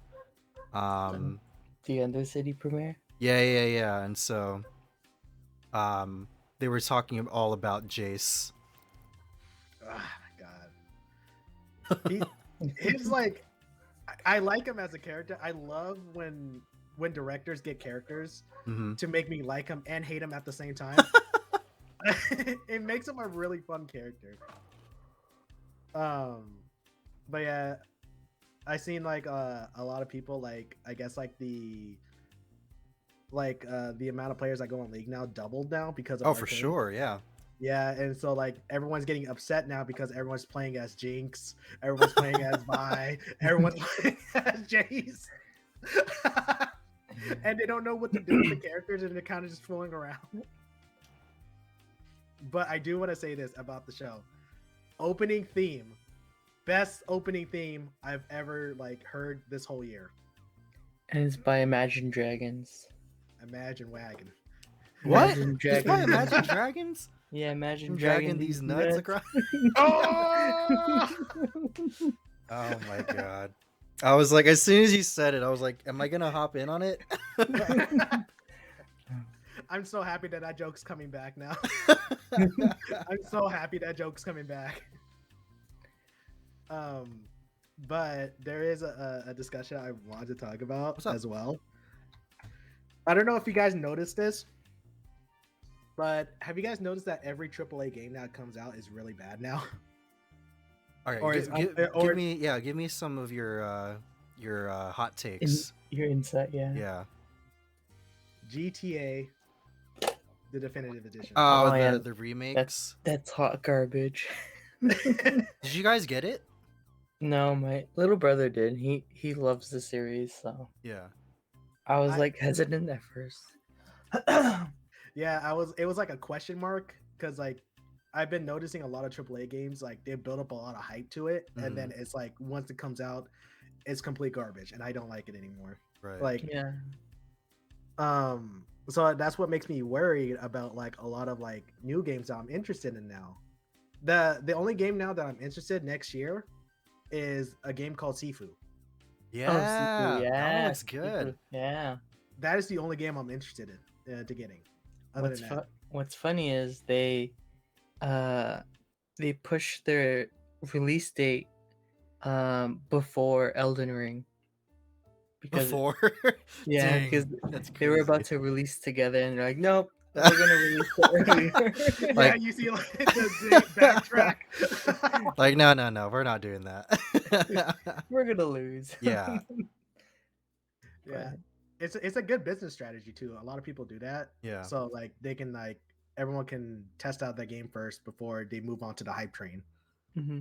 [SPEAKER 3] The Undercity premiere.
[SPEAKER 1] Yeah, and so they were talking all about Jace.
[SPEAKER 2] Oh my god. He's like, I like him as a character. I love when directors get characters to make me like him and hate him at the same time. It makes him a really fun character. But yeah, I seen like a lot of people, like, I guess like the amount of players that go on League now doubled now because of
[SPEAKER 1] Oh, for
[SPEAKER 2] Arcane.
[SPEAKER 1] sure, yeah.
[SPEAKER 2] Yeah, and so like everyone's getting upset now because everyone's playing as Jinx, everyone's playing as Vi, everyone's playing as Jace. And they don't know what to do with the characters, and they're kind of just fooling around. But I do want to say this about the show. Opening theme. Best opening theme I've ever like heard this whole year.
[SPEAKER 3] And it's by Imagine Dragons.
[SPEAKER 2] Imagine Wagon.
[SPEAKER 1] What?
[SPEAKER 3] Imagine
[SPEAKER 1] It's by Imagine Dragons?
[SPEAKER 3] Yeah, Imagine
[SPEAKER 1] Dragging
[SPEAKER 3] Dragon
[SPEAKER 1] these nuts across.
[SPEAKER 2] Oh!
[SPEAKER 1] Oh my god. I was like, as soon as you said it, I was like, am I gonna hop in on it?
[SPEAKER 2] I'm so happy that joke's coming back now. I'm so happy that joke's coming back. But there is a discussion I wanted to talk about as well. I don't know if you guys noticed this, but have you guys noticed that every AAA game that comes out is really bad now?
[SPEAKER 1] All right,
[SPEAKER 2] Or
[SPEAKER 1] give me some of your hot takes.
[SPEAKER 3] Your insight, yeah.
[SPEAKER 1] Yeah.
[SPEAKER 2] GTA, the definitive edition.
[SPEAKER 1] Oh,
[SPEAKER 3] yeah.
[SPEAKER 1] the remakes.
[SPEAKER 3] That's hot garbage.
[SPEAKER 1] Did you guys get it?
[SPEAKER 3] No, my little brother did. He loves the series, so
[SPEAKER 1] Yeah.
[SPEAKER 3] I was like hesitant at first.
[SPEAKER 2] Yeah, it was like a question mark, because like I've been noticing a lot of AAA games, like they build up a lot of hype to it, and then it's like once it comes out, it's complete garbage, and I don't like it anymore.
[SPEAKER 1] Right.
[SPEAKER 2] Like,
[SPEAKER 3] Yeah.
[SPEAKER 2] So that's what makes me worried about like a lot of like new games that I'm interested in now. The only game now that I'm interested next year is a game called Sifu.
[SPEAKER 1] Yeah.
[SPEAKER 3] Sifu,
[SPEAKER 1] That looks
[SPEAKER 3] Sifu,
[SPEAKER 1] good.
[SPEAKER 3] Yeah.
[SPEAKER 2] That is the only game I'm interested in to getting. Other than that.
[SPEAKER 3] What's funny is they pushed their release date before Elden Ring.
[SPEAKER 1] Before?
[SPEAKER 3] Yeah,
[SPEAKER 1] Dang,
[SPEAKER 3] because
[SPEAKER 1] that's
[SPEAKER 3] they were
[SPEAKER 1] crazy.
[SPEAKER 3] about to release together, and they're like, nope, we're gonna release it earlier.
[SPEAKER 2] Yeah,
[SPEAKER 1] Like-
[SPEAKER 2] you see like the backtrack.
[SPEAKER 1] Like, no, we're not doing that.
[SPEAKER 3] We're gonna lose.
[SPEAKER 1] Yeah.
[SPEAKER 2] Yeah, it's a good business strategy too. A lot of people do that.
[SPEAKER 1] Yeah.
[SPEAKER 2] So like they can like everyone can test out that game first before they move on to the hype train.
[SPEAKER 3] Mm-hmm.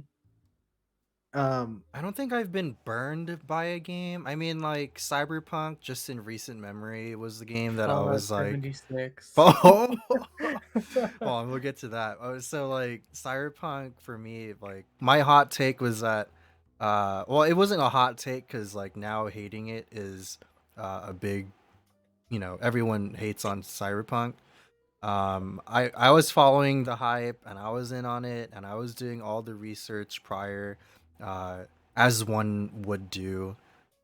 [SPEAKER 1] I don't think I've been burned by a game. I mean, like Cyberpunk, just in recent memory, was the game that I was like,
[SPEAKER 3] 76.
[SPEAKER 1] oh, well, we'll get to that. So like Cyberpunk for me, like my hot take was that, well, it wasn't a hot take because like now hating it is a big, everyone hates on Cyberpunk. I was following the hype and I was in on it and I was doing all the research prior, as one would do.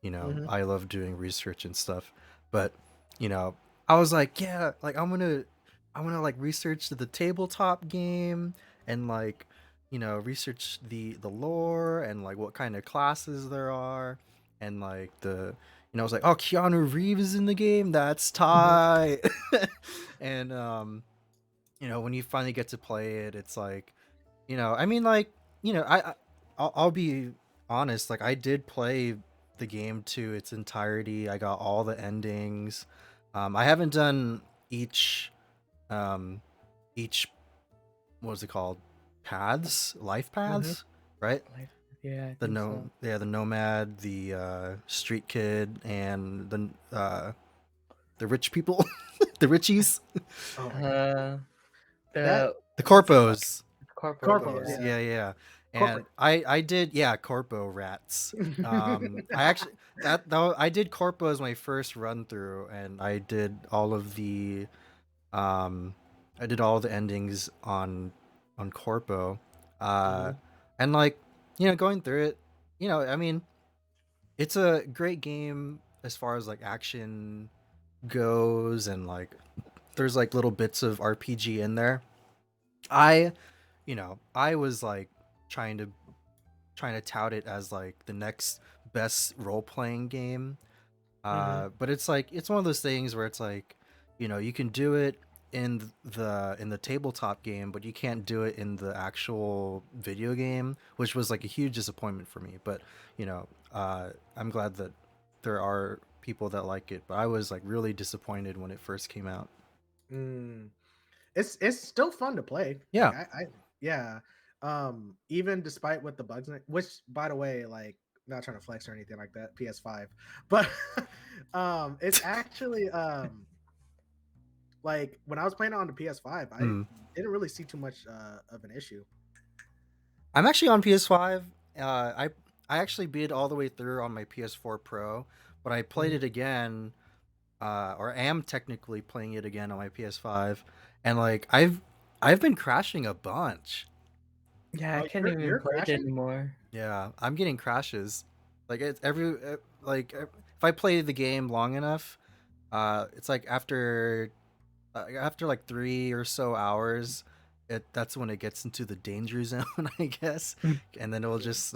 [SPEAKER 1] I love doing research and stuff, but I was like, yeah, like I'm gonna like research the tabletop game and like research the lore and like what kind of classes there are and like I was like, oh, Keanu Reeves is in the game, that's tight. And when you finally get to play it, it's like, I mean, like, I'll be honest, like I did play the game to its entirety. I got all the endings. I haven't done each what was it called? Life paths, right?
[SPEAKER 3] Yeah, I
[SPEAKER 1] The
[SPEAKER 3] think so.
[SPEAKER 1] the nomad, the street kid, and the rich people, the richies,
[SPEAKER 2] Oh my God.
[SPEAKER 3] The
[SPEAKER 1] the corpos.
[SPEAKER 3] corporate.
[SPEAKER 2] Corporals,
[SPEAKER 3] Yeah.
[SPEAKER 1] Yeah. And
[SPEAKER 2] Corporate.
[SPEAKER 1] I did, yeah, Corpo Rats. I actually that though I did Corpo as my first run through, and I did all of the um I did all the endings on Corpo. Uh
[SPEAKER 2] Mhm.
[SPEAKER 1] and like, going through it, I mean, it's a great game as far as like action goes, and like there's like little bits of RPG in there. I I was like trying to tout it as like the next best role playing game.
[SPEAKER 2] Mhm.
[SPEAKER 1] But it's like it's one of those things where it's like, you can do it in the tabletop game, but you can't do it in the actual video game, which was like a huge disappointment for me. But I'm glad that there are people that like it. But I was like really disappointed when it first came out.
[SPEAKER 2] Mm. It's still fun to play. Like
[SPEAKER 1] Yeah.
[SPEAKER 2] I yeah. Even despite with the bugs in it, which by the way, like not trying to flex or anything like that, PS5. But it's actually like when I was playing it on the PS5, I
[SPEAKER 1] Mm.
[SPEAKER 2] didn't really see too much of an issue.
[SPEAKER 1] I'm actually on PS5. I actually beat it all the way through on my PS4 Pro, but I played
[SPEAKER 2] Mhm.
[SPEAKER 1] it again, or am technically playing it again on my PS5, and like I've been crashing a bunch.
[SPEAKER 3] Yeah, I
[SPEAKER 2] Oh,
[SPEAKER 3] can't even
[SPEAKER 2] you're
[SPEAKER 3] play it
[SPEAKER 2] crashing?
[SPEAKER 3] anymore.
[SPEAKER 1] Yeah, I'm getting crashes. Like it's like if I play the game long enough, it's like after like 3 or so hours, that's when it gets into the danger zone, I guess, and then it'll
[SPEAKER 2] Mm.
[SPEAKER 1] just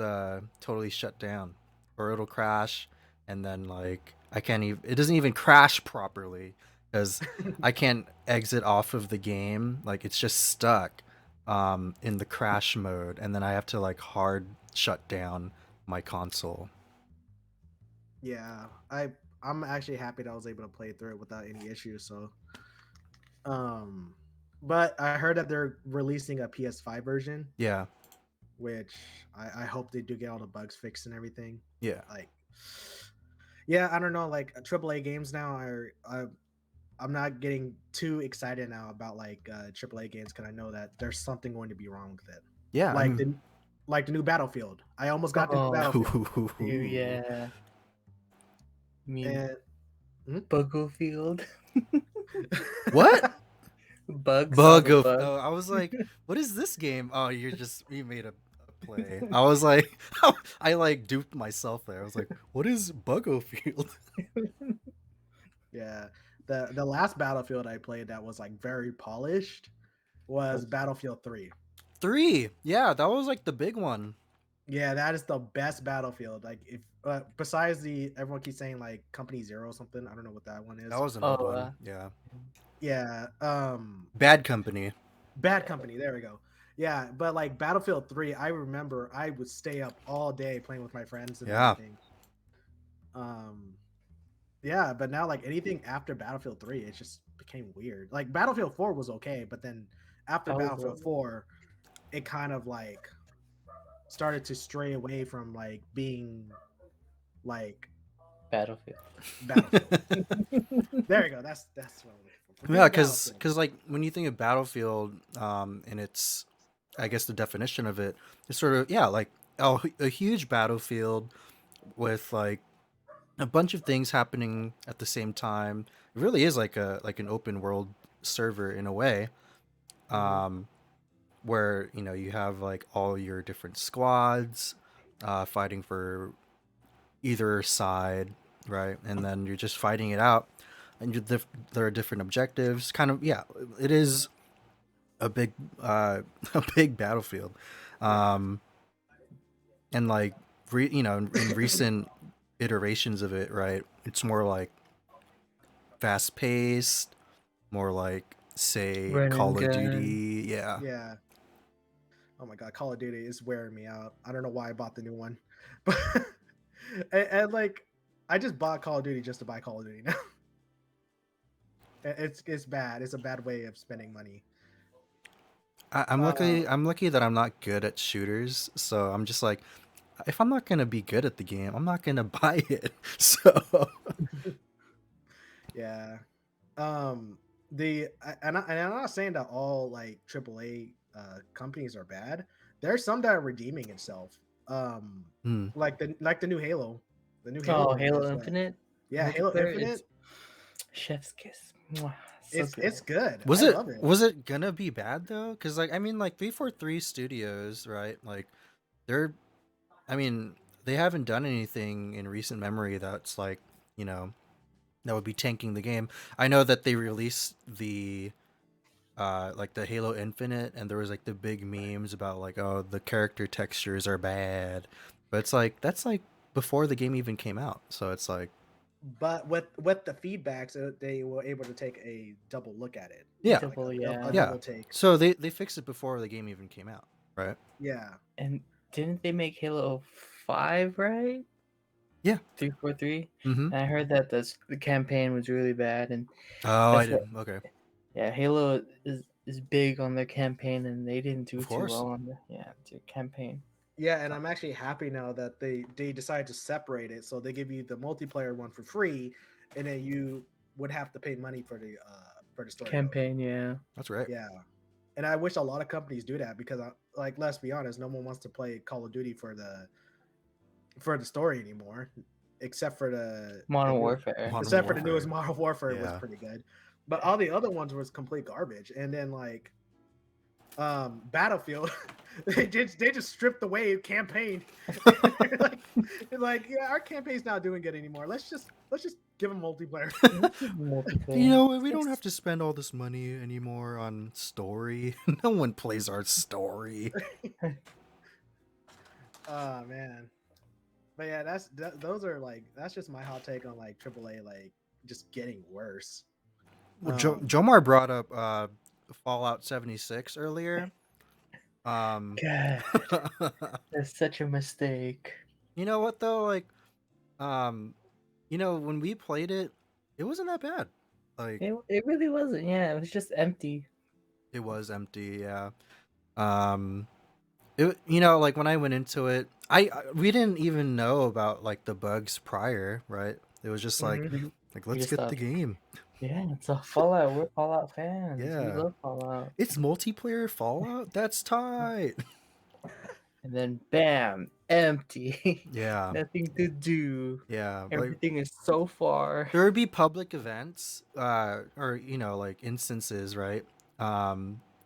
[SPEAKER 1] totally shut down, or it'll crash, and then like I can't even. It doesn't even crash properly because I can't exit off of the game. Like it's just stuck in the crash mode, and then I have to like hard shut down my console.
[SPEAKER 2] Yeah, I'm actually happy that I was able to play through it without any issues. So, um, but I heard that they're releasing a PS5 version,
[SPEAKER 1] Yeah,
[SPEAKER 2] which I hope they do get all the bugs fixed and everything.
[SPEAKER 1] yeah.
[SPEAKER 2] Like, yeah, I don't know. Like AAA games now are, I'm not getting too excited now about like AAA games because I know that there's something going to be wrong with it.
[SPEAKER 1] Yeah, I
[SPEAKER 2] Like
[SPEAKER 1] mean,
[SPEAKER 2] the new Battlefield. I almost got the new
[SPEAKER 3] Oh,
[SPEAKER 2] Battlefield,
[SPEAKER 3] yeah. I mean,
[SPEAKER 2] and hmm?
[SPEAKER 3] Buglefield.
[SPEAKER 1] what?
[SPEAKER 3] Bugs, all
[SPEAKER 1] Bug
[SPEAKER 3] the
[SPEAKER 1] of.
[SPEAKER 3] bugs.
[SPEAKER 1] Oh, I was like, what is this game? Oh, you made a play. I was like, I like duped myself there. I was like, what is Bugofield?
[SPEAKER 2] Yeah. The last Battlefield I played that was like very polished was Battlefield 3.
[SPEAKER 1] 3. Yeah, that was like the big one.
[SPEAKER 2] Yeah, that is the best Battlefield. Like if besides the everyone keeps saying like Company Zero or something, I don't know what that one
[SPEAKER 1] That
[SPEAKER 2] is.
[SPEAKER 1] was an
[SPEAKER 3] Oh,
[SPEAKER 1] old one. Yeah.
[SPEAKER 2] Yeah,
[SPEAKER 1] Bad Company.
[SPEAKER 2] Bad Company, there we go. Yeah, but like Battlefield 3, I remember I would stay up all day playing with my friends and
[SPEAKER 1] Yeah.
[SPEAKER 2] everything. Um yeah, but now like anything after Battlefield 3, it just became weird. Like Battlefield 4 was okay, but then after
[SPEAKER 3] that was
[SPEAKER 2] Battlefield 4, it kind of like started to stray away from like being like
[SPEAKER 3] Battlefield.
[SPEAKER 2] Battlefield. There you go. That's what I'm looking for. From
[SPEAKER 1] Yeah,
[SPEAKER 2] being
[SPEAKER 1] because
[SPEAKER 2] Battlefield.
[SPEAKER 1] like when you think of Battlefield, and it's, I guess the definition of it is sort of, yeah, like a huge battlefield with like a bunch of things happening at the same time. It really is like an open world server in a way,
[SPEAKER 2] Mhm.
[SPEAKER 1] um, where you have like all your different squads fighting for either side, right? And then you're just fighting it out, and there are different objectives. Kind of, yeah, it is a big a big battlefield,
[SPEAKER 2] Yeah.
[SPEAKER 1] um, and like in recent iterations of it, right? It's more like fast paced, more like say
[SPEAKER 3] Run and
[SPEAKER 1] Call of
[SPEAKER 3] gun.
[SPEAKER 1] Duty. Yeah.
[SPEAKER 2] Yeah. Oh my god, Call of Duty is wearing me out. I don't know why I bought the new one, but and like I just bought Call of Duty just to buy Call of Duty now. It's bad. It's a bad way of spending money.
[SPEAKER 1] I'm
[SPEAKER 2] Uh,
[SPEAKER 1] lucky. I'm lucky that I'm not good at shooters, so I'm just like, if I'm not gonna be good at the game, I'm not gonna buy it. So
[SPEAKER 2] yeah. And I'm not saying that all like AAA companies are bad. there's some that are redeeming itself.
[SPEAKER 1] Hmm.
[SPEAKER 2] Like the new Halo,
[SPEAKER 3] Oh,
[SPEAKER 2] one
[SPEAKER 3] Halo
[SPEAKER 2] is,
[SPEAKER 3] Infinite
[SPEAKER 2] yeah, Halo
[SPEAKER 3] multiplayer
[SPEAKER 2] Infinite.
[SPEAKER 3] is chef's kiss. Mwah, so
[SPEAKER 2] It's
[SPEAKER 3] good.
[SPEAKER 2] good.
[SPEAKER 1] Was
[SPEAKER 2] I
[SPEAKER 1] it
[SPEAKER 2] love it.
[SPEAKER 1] was it gonna be bad though? Because like I mean like 343 Studios, right? Like they're, I mean, they haven't done anything in recent memory that's like, you know, that would be tanking the game. I know that they released the like the Halo Infinite, and there was like the big memes about like, oh, the character textures are bad, but it's like that's like before the game even came out, so it's like,
[SPEAKER 2] But with the feedback, so they were able to take a double look at it.
[SPEAKER 1] yeah,
[SPEAKER 2] Like
[SPEAKER 3] Double,
[SPEAKER 2] a
[SPEAKER 3] yeah.
[SPEAKER 1] yeah.
[SPEAKER 2] double take.
[SPEAKER 1] So they fixed it before the game even came out, right?
[SPEAKER 2] Yeah.
[SPEAKER 3] And didn't they make Halo 5, right?
[SPEAKER 1] Yeah.
[SPEAKER 3] 343.
[SPEAKER 1] Mm-hmm.
[SPEAKER 3] And I heard that the campaign was really bad, and
[SPEAKER 1] Oh, I
[SPEAKER 3] that's what.
[SPEAKER 1] didn't. Okay,
[SPEAKER 3] Yeah, Halo is big on their campaign, and they didn't do
[SPEAKER 1] of
[SPEAKER 3] too
[SPEAKER 1] course.
[SPEAKER 3] well on their campaign.
[SPEAKER 2] Yeah, and I'm actually happy now that they decided to separate it. So they give you the multiplayer one for free, and then you would have to pay money for the story mode.
[SPEAKER 3] Campaign, yeah.
[SPEAKER 1] That's right.
[SPEAKER 2] Yeah, and I wish a lot of companies do that because, like, let's be honest, no one wants to play Call of Duty for the story anymore, except for the
[SPEAKER 3] Modern
[SPEAKER 2] new-
[SPEAKER 3] Warfare.
[SPEAKER 1] Modern
[SPEAKER 2] except for the
[SPEAKER 1] Warfare.
[SPEAKER 2] newest Modern Warfare was
[SPEAKER 1] Yeah.
[SPEAKER 2] pretty good, but all the other ones was complete garbage. And then like Battlefield, they just stripped away campaign. like, yeah, our campaign's not doing good anymore. Let's just give them multiplayer.
[SPEAKER 1] You know, we don't have to spend all this money anymore on story. No one plays our story.
[SPEAKER 2] Oh man, but yeah, those are like, that's just my hot take on like AAA, like just getting worse.
[SPEAKER 1] Well, Jomar brought up Fallout 76 earlier.
[SPEAKER 3] God, that's such a mistake.
[SPEAKER 1] You know what though? Like, you know, when we played it, it wasn't that bad. Like,
[SPEAKER 3] It really wasn't. Yeah, it was just empty.
[SPEAKER 1] it was empty. Yeah. It, you know, like when I went into it, we didn't even know about like the bugs prior, right? It was just like,
[SPEAKER 2] Mhm.
[SPEAKER 1] let's
[SPEAKER 3] just
[SPEAKER 1] get
[SPEAKER 3] thought,
[SPEAKER 1] the game.
[SPEAKER 3] Yeah, it's a Fallout. We're Fallout fans. We
[SPEAKER 1] Yeah.
[SPEAKER 3] love Fallout.
[SPEAKER 1] It's multiplayer Fallout. That's tight.
[SPEAKER 3] And then bam, empty.
[SPEAKER 1] Yeah.
[SPEAKER 3] Nothing to do.
[SPEAKER 1] Yeah. Like,
[SPEAKER 3] Everything is so far.
[SPEAKER 1] there would be public events, or you know, like instances, right?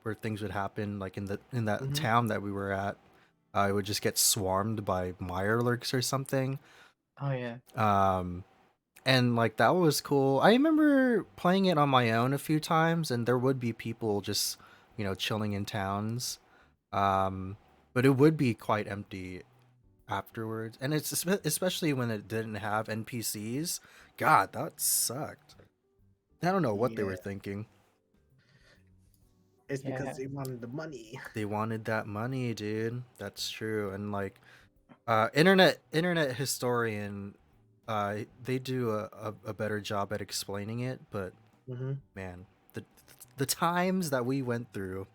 [SPEAKER 1] Where things would happen, like in that
[SPEAKER 2] Mhm.
[SPEAKER 1] town that we were at. It would just get swarmed by mirelurks or something.
[SPEAKER 3] Oh yeah.
[SPEAKER 1] And like that was cool. I remember playing it on my own a few times, and there would be people just, you know, chilling in towns. But it would be quite empty afterwards, and it's especially when it didn't have NPCs. God, that sucked. I don't know what they were
[SPEAKER 2] Yeah.
[SPEAKER 1] thinking.
[SPEAKER 2] It's because
[SPEAKER 3] Yeah.
[SPEAKER 2] they wanted the money.
[SPEAKER 1] They wanted that money, dude. That's true. And like, internet historian, they do a better job at explaining it. But
[SPEAKER 2] Mhm.
[SPEAKER 1] man, the times that we went through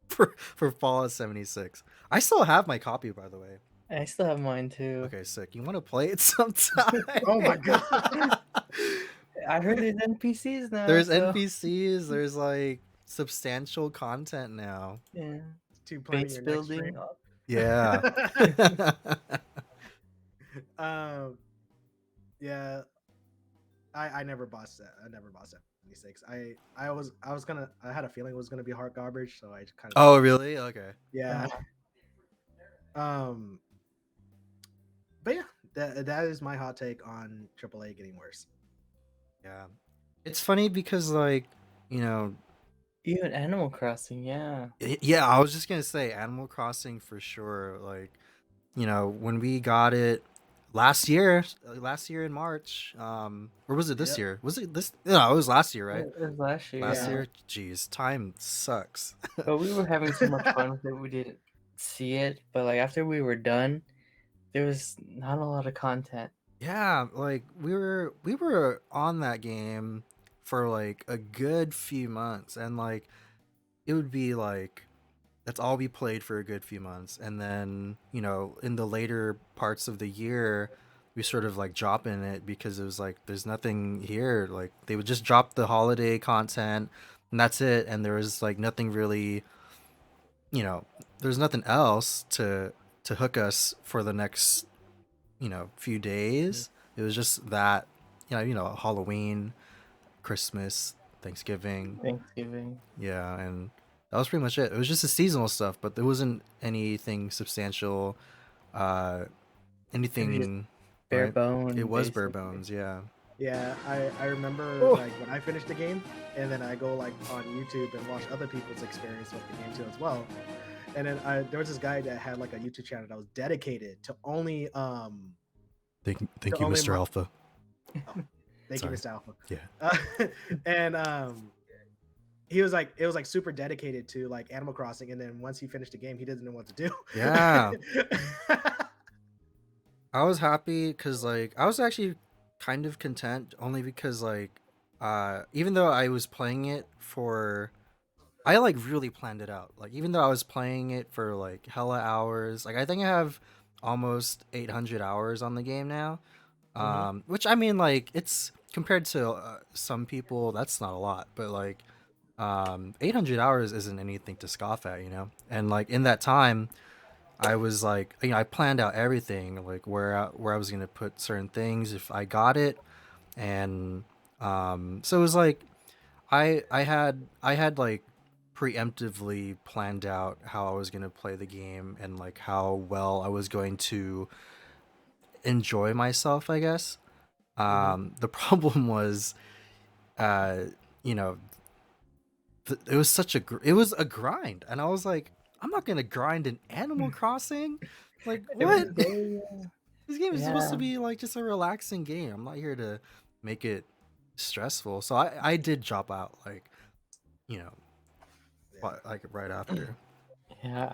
[SPEAKER 1] for Fallout 76. I still have my copy, by the way.
[SPEAKER 3] I still have mine too.
[SPEAKER 1] Okay, sick. You want to play it sometime?
[SPEAKER 2] Oh my god.
[SPEAKER 3] I heard there's NPCs now.
[SPEAKER 1] There's
[SPEAKER 3] so-
[SPEAKER 1] NPCs. There's like substantial content now.
[SPEAKER 3] Yeah.
[SPEAKER 2] To planning
[SPEAKER 3] Base
[SPEAKER 2] your next
[SPEAKER 3] building.
[SPEAKER 2] stream.
[SPEAKER 1] Yeah.
[SPEAKER 2] Yeah. I never bought that. I never bought 76. I had a feeling it was gonna be hard garbage, so I kind of.
[SPEAKER 1] Oh, really? Okay.
[SPEAKER 2] Yeah. But yeah, that is my hot take on AAA getting worse.
[SPEAKER 1] Yeah. It's funny because like, you know,
[SPEAKER 3] Even Animal Crossing, yeah.
[SPEAKER 1] yeah, I was just gonna say Animal Crossing for sure. Like, you know, when we got it last year in March, or was it this
[SPEAKER 2] Yep.
[SPEAKER 1] year? Was it this? No, it was last year, right?
[SPEAKER 3] It was last year.
[SPEAKER 1] Last
[SPEAKER 3] yeah.
[SPEAKER 1] year. Jeez, time sucks.
[SPEAKER 3] But we were having so much fun with it, we didn't see it. But like after we were done, there was not a lot of content.
[SPEAKER 1] Yeah, like we were on that game for like a good few months, and like it would be like that's all we played for a good few months, and then, you know, in the later parts of the year we sort of like drop in it because it was like there's nothing here. Like they would just drop the holiday content and that's it, and there was like nothing really you know, there's nothing else to hook us for the next, few days. It was just that, Halloween, Christmas, Thanksgiving.
[SPEAKER 3] Thanksgiving.
[SPEAKER 1] Yeah, and that was pretty much it. It was just the seasonal stuff, but there wasn't anything substantial, uh,
[SPEAKER 3] It was just
[SPEAKER 1] anything,
[SPEAKER 3] bare
[SPEAKER 1] right?
[SPEAKER 3] bone,
[SPEAKER 1] It was bare
[SPEAKER 3] basically.
[SPEAKER 1] bones, yeah.
[SPEAKER 2] Yeah, I remember like when I finished the game, and then I go like on YouTube and watch other people's experience with the game too as well. And then there was this guy that had like a YouTube channel that was dedicated to only
[SPEAKER 1] Thank you, Mr. Alpha.
[SPEAKER 2] thank you,
[SPEAKER 1] Sorry.
[SPEAKER 2] Mr. Alpha.
[SPEAKER 1] Yeah.
[SPEAKER 2] And he was like, it was like super dedicated to like Animal Crossing, and then once he finished the game, he didn't know what to do.
[SPEAKER 1] Yeah. I was happy because like I was actually kind of content only because like even though I was playing it for I like really planned it out. Like even though I was playing it for like hella hours, like I think I have almost 800 hours on the game now. Which I mean like it's compared to some people that's not a lot, but like 800 hours isn't anything to scoff at, you know. And like in that time I was like, I planned out everything, like where I was gonna put certain things if I got it, and so it was like I had like preemptively planned out how I was gonna play the game and like how well I was going to enjoy myself, I guess. The problem was, uh, you know, it was it was a grind, and I was like, I'm not gonna grind in Animal Crossing. Like
[SPEAKER 3] It was
[SPEAKER 1] what?
[SPEAKER 3] very,
[SPEAKER 1] This game is supposed to
[SPEAKER 3] yeah.
[SPEAKER 1] be like just a relaxing game. I'm not here to make it stressful. So I did drop out like, you know,
[SPEAKER 2] Yeah.
[SPEAKER 1] like right after.
[SPEAKER 3] Yeah,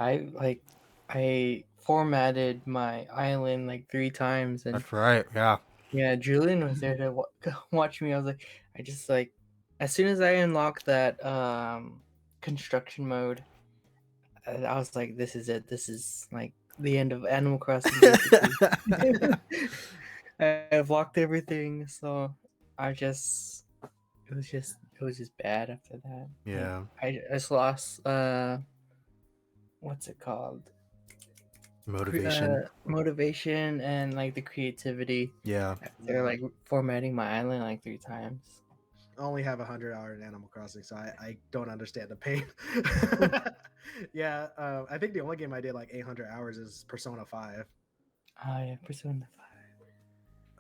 [SPEAKER 3] I formatted my island like 3 times, and
[SPEAKER 1] That's right. Yeah.
[SPEAKER 3] yeah, Julian was there to watch me. I was like, I just like, as soon as I unlocked that construction mode, I was like, this is it. This is like the end of Animal Crossing, basically. I've locked everything, so I just it was just bad after that.
[SPEAKER 1] Yeah.
[SPEAKER 3] I just lost what's it called?
[SPEAKER 1] Motivation.
[SPEAKER 3] Motivation and like the creativity.
[SPEAKER 1] Yeah.
[SPEAKER 3] They're like formatting my island like 3 times.
[SPEAKER 2] I only have 100 hours in Animal Crossing, so I don't understand the pain. Yeah, I think the only game I did like 800 hours is Persona 5.
[SPEAKER 3] Oh yeah, Persona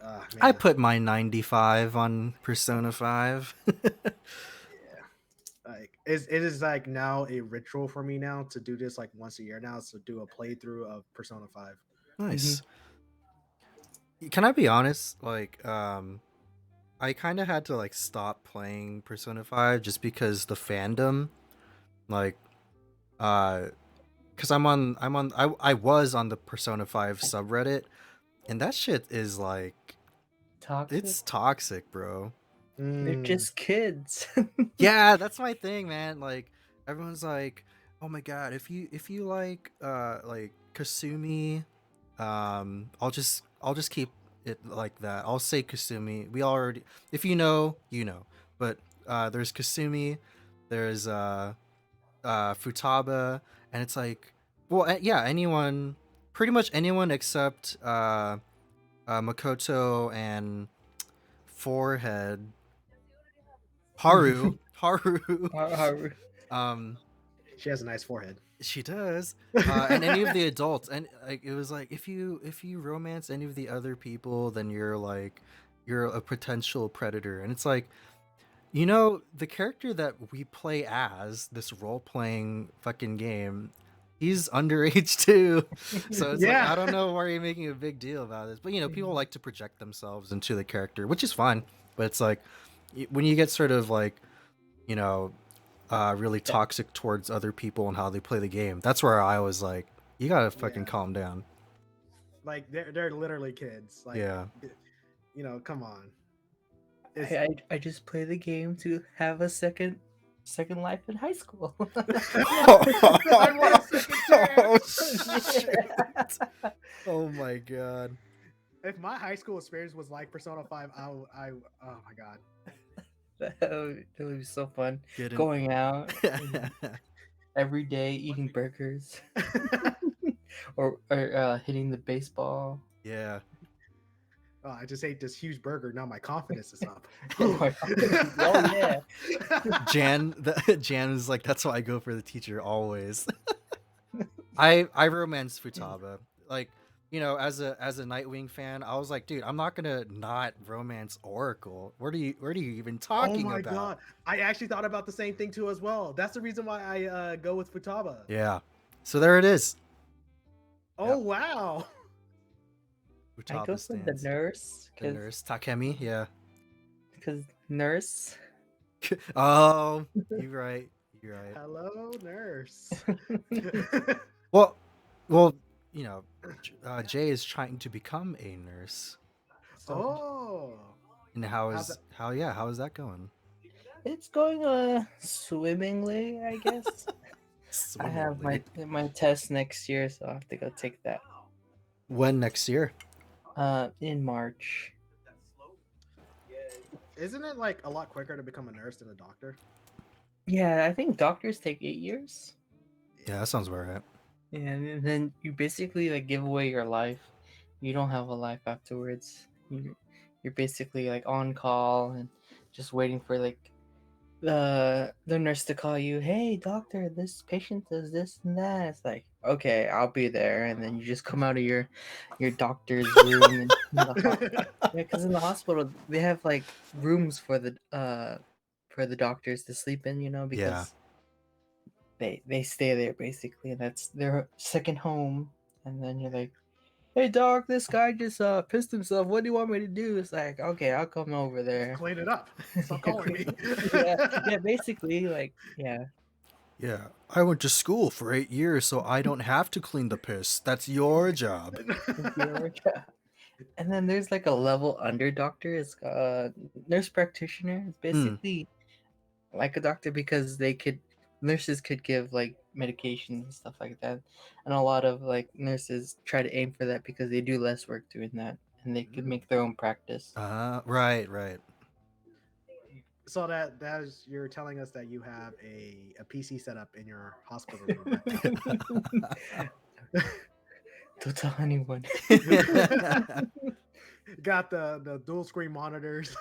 [SPEAKER 3] 5.
[SPEAKER 1] I
[SPEAKER 2] Man.
[SPEAKER 1] put my 95 on Persona 5.
[SPEAKER 2] Like it is like now a ritual for me now to do this like once a year now, so do a playthrough of Persona 5.
[SPEAKER 1] Nice. Can I be honest? Like, I kind of had to like stop playing Persona 5 just because the fandom, like, because I was on the Persona 5 subreddit, and that shit is like,
[SPEAKER 3] Toxic.
[SPEAKER 1] it's toxic, bro.
[SPEAKER 3] They're just kids.
[SPEAKER 1] Yeah, that's my thing, man. Like everyone's like, "Oh my god, if you like Kasumi, I'll just keep it like that. I'll say Kasumi. We already if you know, you know. But there's Kasumi, there's Futaba, and it's like, well, yeah, anyone, pretty much anyone except Makoto and Forehead Haru. Um,
[SPEAKER 2] She has a nice forehead.
[SPEAKER 1] she does. And any of the adults, and like it was like if you romance any of the other people, then you're a potential predator, and it's like, the character that we play as this role playing fucking game. He's underage too, so it's like I don't know why you're making a big deal about this. But people like to project themselves into the character, which is fine. But it's like when you get sort of like, really toxic towards other people and how they play the game. That's where I was like, you gotta fucking calm down.
[SPEAKER 2] Like they're literally kids. Like,
[SPEAKER 1] Yeah.
[SPEAKER 2] Come on.
[SPEAKER 3] I just play the game to have a second life in high school.
[SPEAKER 2] I want a second chance.
[SPEAKER 1] Oh, shit. Oh my god.
[SPEAKER 2] If my high school experience was like Persona 5, oh my god.
[SPEAKER 3] That would be so fun. Going out. every day eating burgers or hitting the baseball.
[SPEAKER 1] Yeah.
[SPEAKER 2] Oh, I just ate this huge burger. Now my confidence is up.
[SPEAKER 3] Oh yeah.
[SPEAKER 1] Jan is like, that's why I go for the teacher always. I romance Futaba. Like, as a Nightwing fan, I was like, dude, I'm not gonna not romance Oracle. What are you even talking
[SPEAKER 2] my
[SPEAKER 1] about?
[SPEAKER 2] god. I actually thought about the same thing too as well. That's the reason why I go with Futaba.
[SPEAKER 1] Yeah. So there it is.
[SPEAKER 2] Oh wow.
[SPEAKER 3] I go
[SPEAKER 1] Futaba
[SPEAKER 3] for the
[SPEAKER 1] stands.
[SPEAKER 3] nurse.
[SPEAKER 1] The nurse. Takemi, yeah.
[SPEAKER 3] Because nurse.
[SPEAKER 1] Oh, you're right. You're right.
[SPEAKER 2] Hello, nurse.
[SPEAKER 1] Well, Jay is trying to become a nurse.
[SPEAKER 2] Oh.
[SPEAKER 1] And how is that going?
[SPEAKER 3] It's going swimmingly, I guess. I have my test next year, so I have to go take that.
[SPEAKER 1] When next year?
[SPEAKER 3] In March.
[SPEAKER 2] Isn't it like a lot quicker to become a nurse than a doctor?
[SPEAKER 3] Yeah, I think doctors take 8 years.
[SPEAKER 1] Yeah, that sounds about right.
[SPEAKER 3] Yeah, and then you basically like give away your life. You don't have a life afterwards. You're basically like on call and just waiting for like the nurse to call you. Hey, doctor, this patient does this and that. It's like, okay, I'll be there, and then you just come out of your doctor's room and because in the hospital they have like rooms for the doctors to sleep in, because they stay there basically, and that's their second home. And then you're like, hey doc, this guy just pissed himself, what do you want me to do? It's like, okay, I'll come over there.
[SPEAKER 2] Clean it up. Stop calling me.
[SPEAKER 3] yeah, basically, like, yeah.
[SPEAKER 1] Yeah, I went to school for 8 years, so I don't have to clean the piss. That's your job.
[SPEAKER 3] And then there's like a level under doctor. It's nurse practitioner. It's basically like a doctor because nurses could give like medications and stuff like that, and a lot of like nurses try to aim for that because they do less work doing that, and they could make their own practice.
[SPEAKER 1] Right.
[SPEAKER 2] So that's you're telling us that you have a PC setup in your hospital room right now.
[SPEAKER 3] Don't tell anyone.
[SPEAKER 2] Got the dual screen monitors.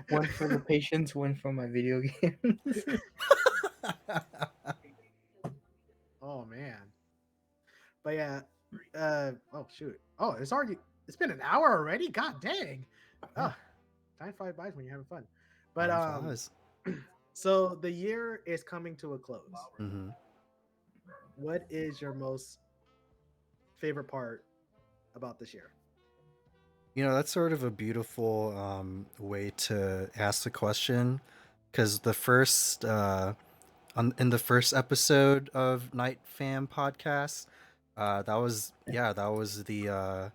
[SPEAKER 3] One for the patients, one for my video games.
[SPEAKER 2] Oh man. But yeah, oh shoot. Oh, it's been an hour already? God dang. Oh, time flies by when you're having fun. But so the year is coming to a close.
[SPEAKER 1] Mm-hmm.
[SPEAKER 2] What is your most favorite part about this year?
[SPEAKER 1] That's sort of a beautiful way to ask the question, because the first in the first episode of NightFam podcast, that was the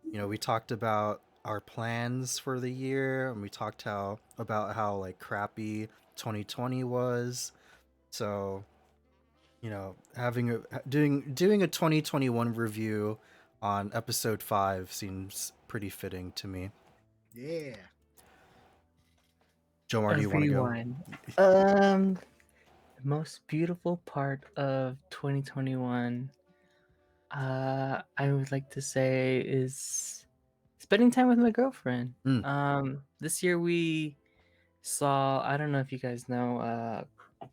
[SPEAKER 1] we talked about our plans for the year, and we talked about how like crappy 2020 was. So doing a 2021 review on episode 5 seems pretty fitting to me.
[SPEAKER 2] Yeah.
[SPEAKER 1] Jomar, do you want to go?
[SPEAKER 3] The most beautiful part of 2021, I would like to say, is spending time with my girlfriend. This year we saw, I don't know if you guys know,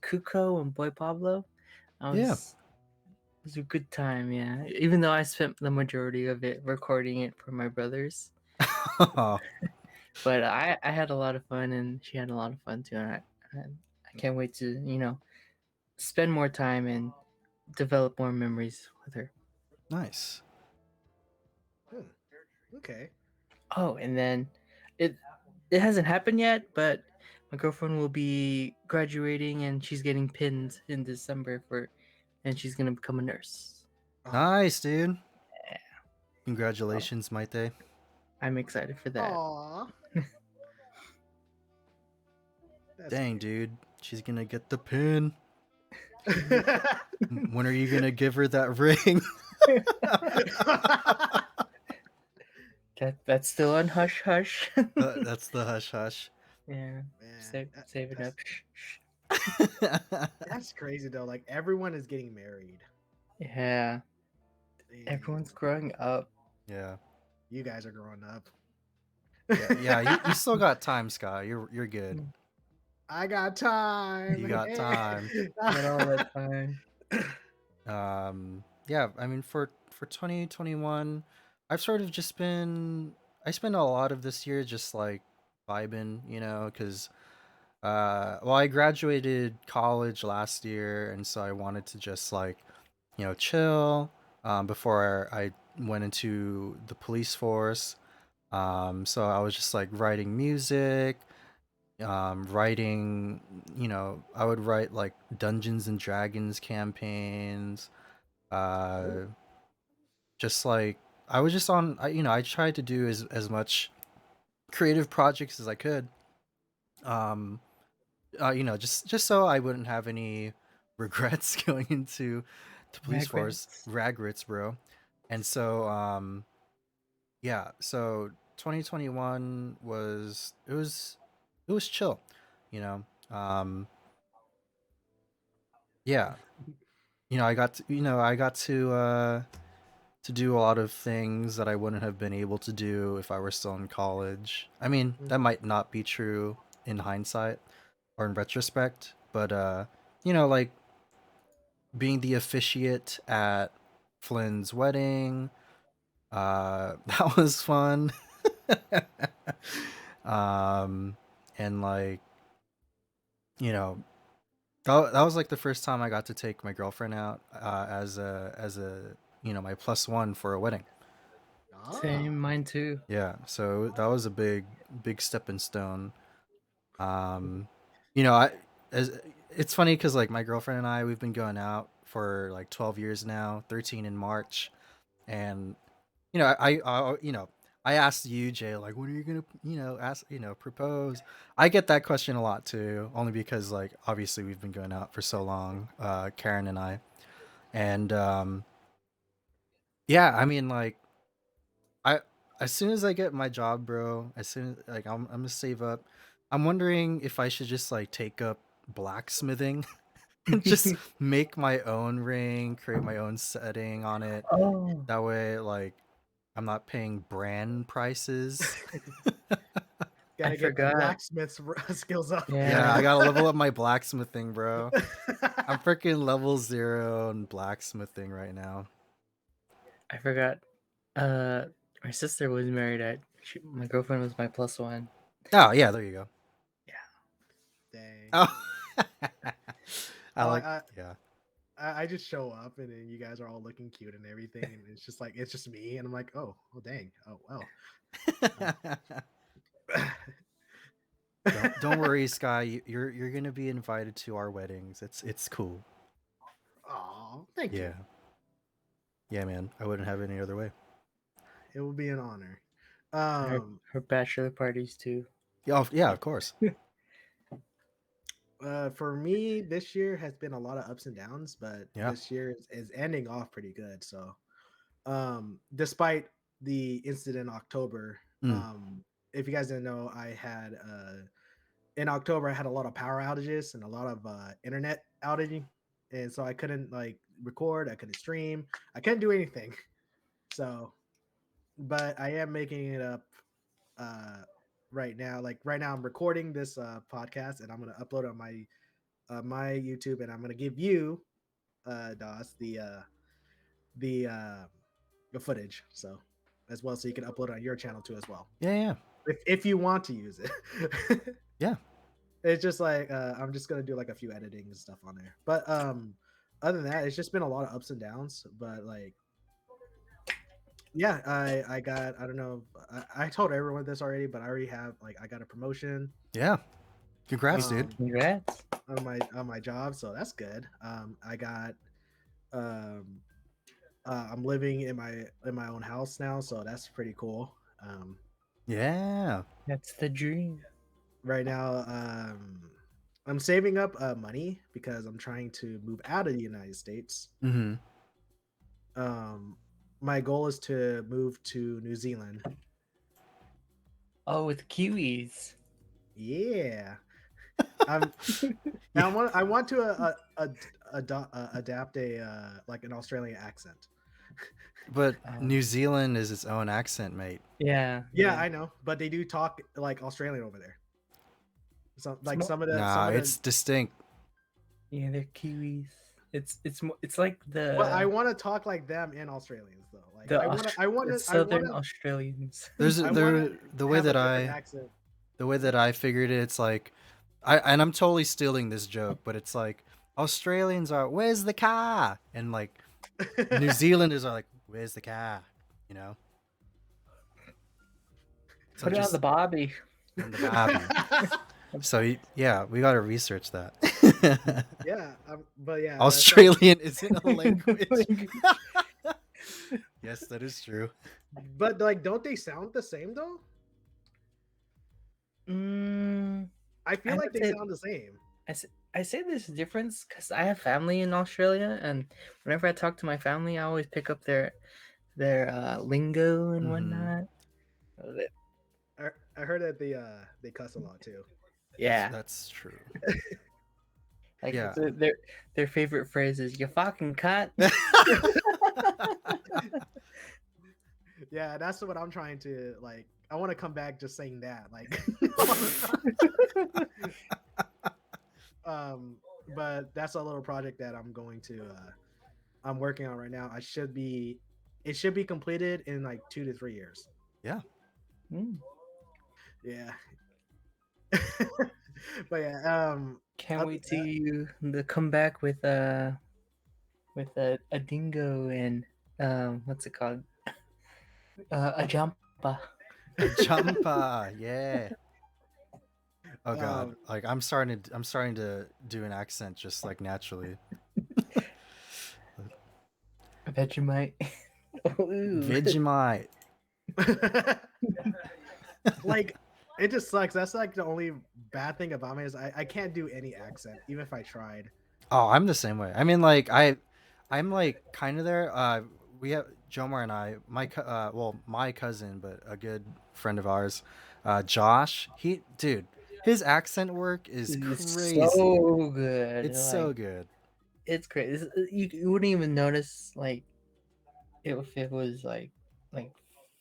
[SPEAKER 3] Kuko and Boy Pablo. It was a good time, yeah. Even though I spent the majority of it recording it for my brothers. But I had a lot of fun, and she had a lot of fun too. And I can't wait to, spend more time and develop more memories with her.
[SPEAKER 1] Nice.
[SPEAKER 2] Okay.
[SPEAKER 3] Oh, and then it hasn't happened yet, but my girlfriend will be graduating, and she's getting pinned in December and she's gonna become a nurse.
[SPEAKER 1] Nice, dude. Yeah. Congratulations, Maite.
[SPEAKER 3] I'm excited for that.
[SPEAKER 2] Aww.
[SPEAKER 1] Dang, dude. She's gonna get the pin. When are you gonna give her that ring?
[SPEAKER 3] That's still on hush hush.
[SPEAKER 1] That's the hush hush.
[SPEAKER 3] Yeah. Save it up. Shh.
[SPEAKER 2] That's crazy though. Like everyone is getting married.
[SPEAKER 3] Yeah,
[SPEAKER 2] Damn.
[SPEAKER 3] everyone's growing up.
[SPEAKER 1] Yeah.
[SPEAKER 2] You guys are growing up.
[SPEAKER 1] Yeah, you still got time, Sky. You're good.
[SPEAKER 2] I got time.
[SPEAKER 1] You got time.
[SPEAKER 3] Got all that time.
[SPEAKER 1] Yeah, I mean for 2021, I've sort of just been I spent a lot of this year just like vibing, you know, cuz well, I graduated college last year, and so I wanted to just like, you know, chill before I went into the police force. So I was just like writing music, writing, you know, I would write like Dungeons and Dragons campaigns, uh, just like I was just on, you know, I tried to do as much creative projects as I could. Um, you know, just so I wouldn't have any regrets going into the police force,
[SPEAKER 3] Regrets.
[SPEAKER 1] regrets, bro. And so, yeah, so 2021 it was chill, you know. Yeah, you know, I got to do a lot of things that I wouldn't have been able to do if I were still in college. I mean, that might not be true in hindsight or in retrospect, but you know, like being the officiate at Flynn's wedding, that was fun. um and like, you know, that was like the first time I got to take my girlfriend out as a, you know, my plus one for a wedding.
[SPEAKER 3] Same, mine too.
[SPEAKER 1] Yeah, so that was a big stepping stone. Um, you know, I as it's funny because like my girlfriend and I, we've been going out for like 12 years now, 13 in March, and you know, you know, I asked you, Jay, like, when are you gonna, you know, ask, you know, propose? I get that question a lot too, only because like obviously we've been going out for so long, Karen and I, and yeah, I mean like I as soon as I get my job, bro, as soon as like I'm gonna save up. I'm wondering if I should just like take up blacksmithing and just make my own ring, create my own setting on it.
[SPEAKER 3] Oh,
[SPEAKER 1] That way, like I'm not paying brand prices.
[SPEAKER 3] I
[SPEAKER 2] Gotta get them
[SPEAKER 3] forgot.
[SPEAKER 2] blacksmith's skills up.
[SPEAKER 1] Yeah, I
[SPEAKER 3] Yeah,
[SPEAKER 1] gotta level up my blacksmithing, bro. I'm freaking level 0 in blacksmithing right now.
[SPEAKER 3] I forgot. Uh, my sister was married my girlfriend was my plus one.
[SPEAKER 1] Oh yeah, there you go.
[SPEAKER 3] Yeah.
[SPEAKER 2] Dang.
[SPEAKER 1] Oh, I
[SPEAKER 2] Oh,
[SPEAKER 1] like, yeah.
[SPEAKER 2] I just show up and then you guys are all looking cute and everything, and it's just like it's just me, and I'm like, oh, oh dang, oh well.
[SPEAKER 1] Don't worry, Sky. You're gonna be invited to our weddings. It's cool.
[SPEAKER 2] Oh, thank
[SPEAKER 1] Yeah,
[SPEAKER 2] you.
[SPEAKER 1] yeah, man. I wouldn't have it any other way.
[SPEAKER 2] It will be an honor.
[SPEAKER 3] Her
[SPEAKER 2] Um,
[SPEAKER 3] her bachelor parties too.
[SPEAKER 1] Yeah, yeah, of course.
[SPEAKER 2] for me, this year has been a lot of ups and downs, but
[SPEAKER 1] Yeah.
[SPEAKER 2] this year is ending off pretty good. So, despite the incident in October,
[SPEAKER 1] Mm.
[SPEAKER 2] if you guys didn't know, I had in October I had a lot of power outages and a lot of internet outages, and so I couldn't like record, I couldn't stream, I couldn't do anything. So, but I am making it up uh right now. Like right now, I'm recording this podcast and I'm gonna upload it on my YouTube, and I'm gonna give you DOS the uh the footage, so as well, so you can upload it on your channel too as well
[SPEAKER 1] Yeah, yeah,
[SPEAKER 2] if you want to use it.
[SPEAKER 1] yeah.
[SPEAKER 2] It's just like I'm just gonna do like a few editing and stuff on there, but other than that, it's just been a lot of ups and downs. But like, yeah, I got, I don't know, I told everyone this already, but I already have, like, I got a promotion
[SPEAKER 1] Yeah. Congrats, dude.
[SPEAKER 3] Congrats.
[SPEAKER 2] on my job, so that's good. I got um I'm living in my own house now, so that's pretty cool.
[SPEAKER 1] Yeah.
[SPEAKER 3] That's the dream.
[SPEAKER 2] Right now, I'm saving up money because I'm trying to move out of the United States.
[SPEAKER 1] Mm-hmm.
[SPEAKER 2] Um, my goal is to move to New Zealand.
[SPEAKER 3] Oh, with kiwis.
[SPEAKER 2] Yeah. I'm. I want to adapt a like an Australian accent.
[SPEAKER 1] But New Zealand is its own accent, mate.
[SPEAKER 3] Yeah.
[SPEAKER 2] Yeah, I know, but they do talk like Australian over there. So like some of the
[SPEAKER 1] Nah, it's distinct.
[SPEAKER 3] Yeah, they're Kiwis. It's like the.
[SPEAKER 2] But I want to talk like them in Australians though. Like I want to
[SPEAKER 3] Southern Australians.
[SPEAKER 1] There's the way that
[SPEAKER 2] accent.
[SPEAKER 1] the way that I figured it, it's like I'm totally stealing this joke, but it's like Australians are where's the car, and like New Zealanders are like where's the car, you know. So
[SPEAKER 3] Put it on the Bobby.
[SPEAKER 1] On the Bobby. So yeah, we gotta research that.
[SPEAKER 2] Yeah, but yeah,
[SPEAKER 1] Australian isn't a language. Yes, that is true.
[SPEAKER 2] But like, don't they sound the same though? I feel like they sound the same.
[SPEAKER 3] I say there's a difference because I have family in Australia, and whenever I talk to my family, I always pick up their lingo and whatnot.
[SPEAKER 2] I heard that they cuss a lot too.
[SPEAKER 3] Yeah,
[SPEAKER 1] that's true.
[SPEAKER 3] Like yeah. Their favorite phrase is "you fucking cunt."
[SPEAKER 2] Yeah, that's what I'm trying to like. I want to come back just saying that, like. But that's a little project that I'm going to. I'm working on right now. It should be completed in like 2 to 3 years.
[SPEAKER 1] Yeah.
[SPEAKER 2] Yeah. But yeah,
[SPEAKER 3] can't wait to you to come back with a dingo and what's it called? A jumper.
[SPEAKER 1] A jumper, yeah. Oh god, like I'm starting to do an accent just like naturally.
[SPEAKER 3] Vegemite.
[SPEAKER 1] Vegemite.
[SPEAKER 2] Like it just sucks. That's like the only bad thing about me is I can't do any accent, even if I tried.
[SPEAKER 1] Oh, I'm the same way. I mean, like I'm like kind of there. We have Jomar and I, my cousin, but a good friend of ours, Josh. His accent work is crazy.
[SPEAKER 3] So good.
[SPEAKER 1] It's so good.
[SPEAKER 3] It's great. You wouldn't even notice like if it was like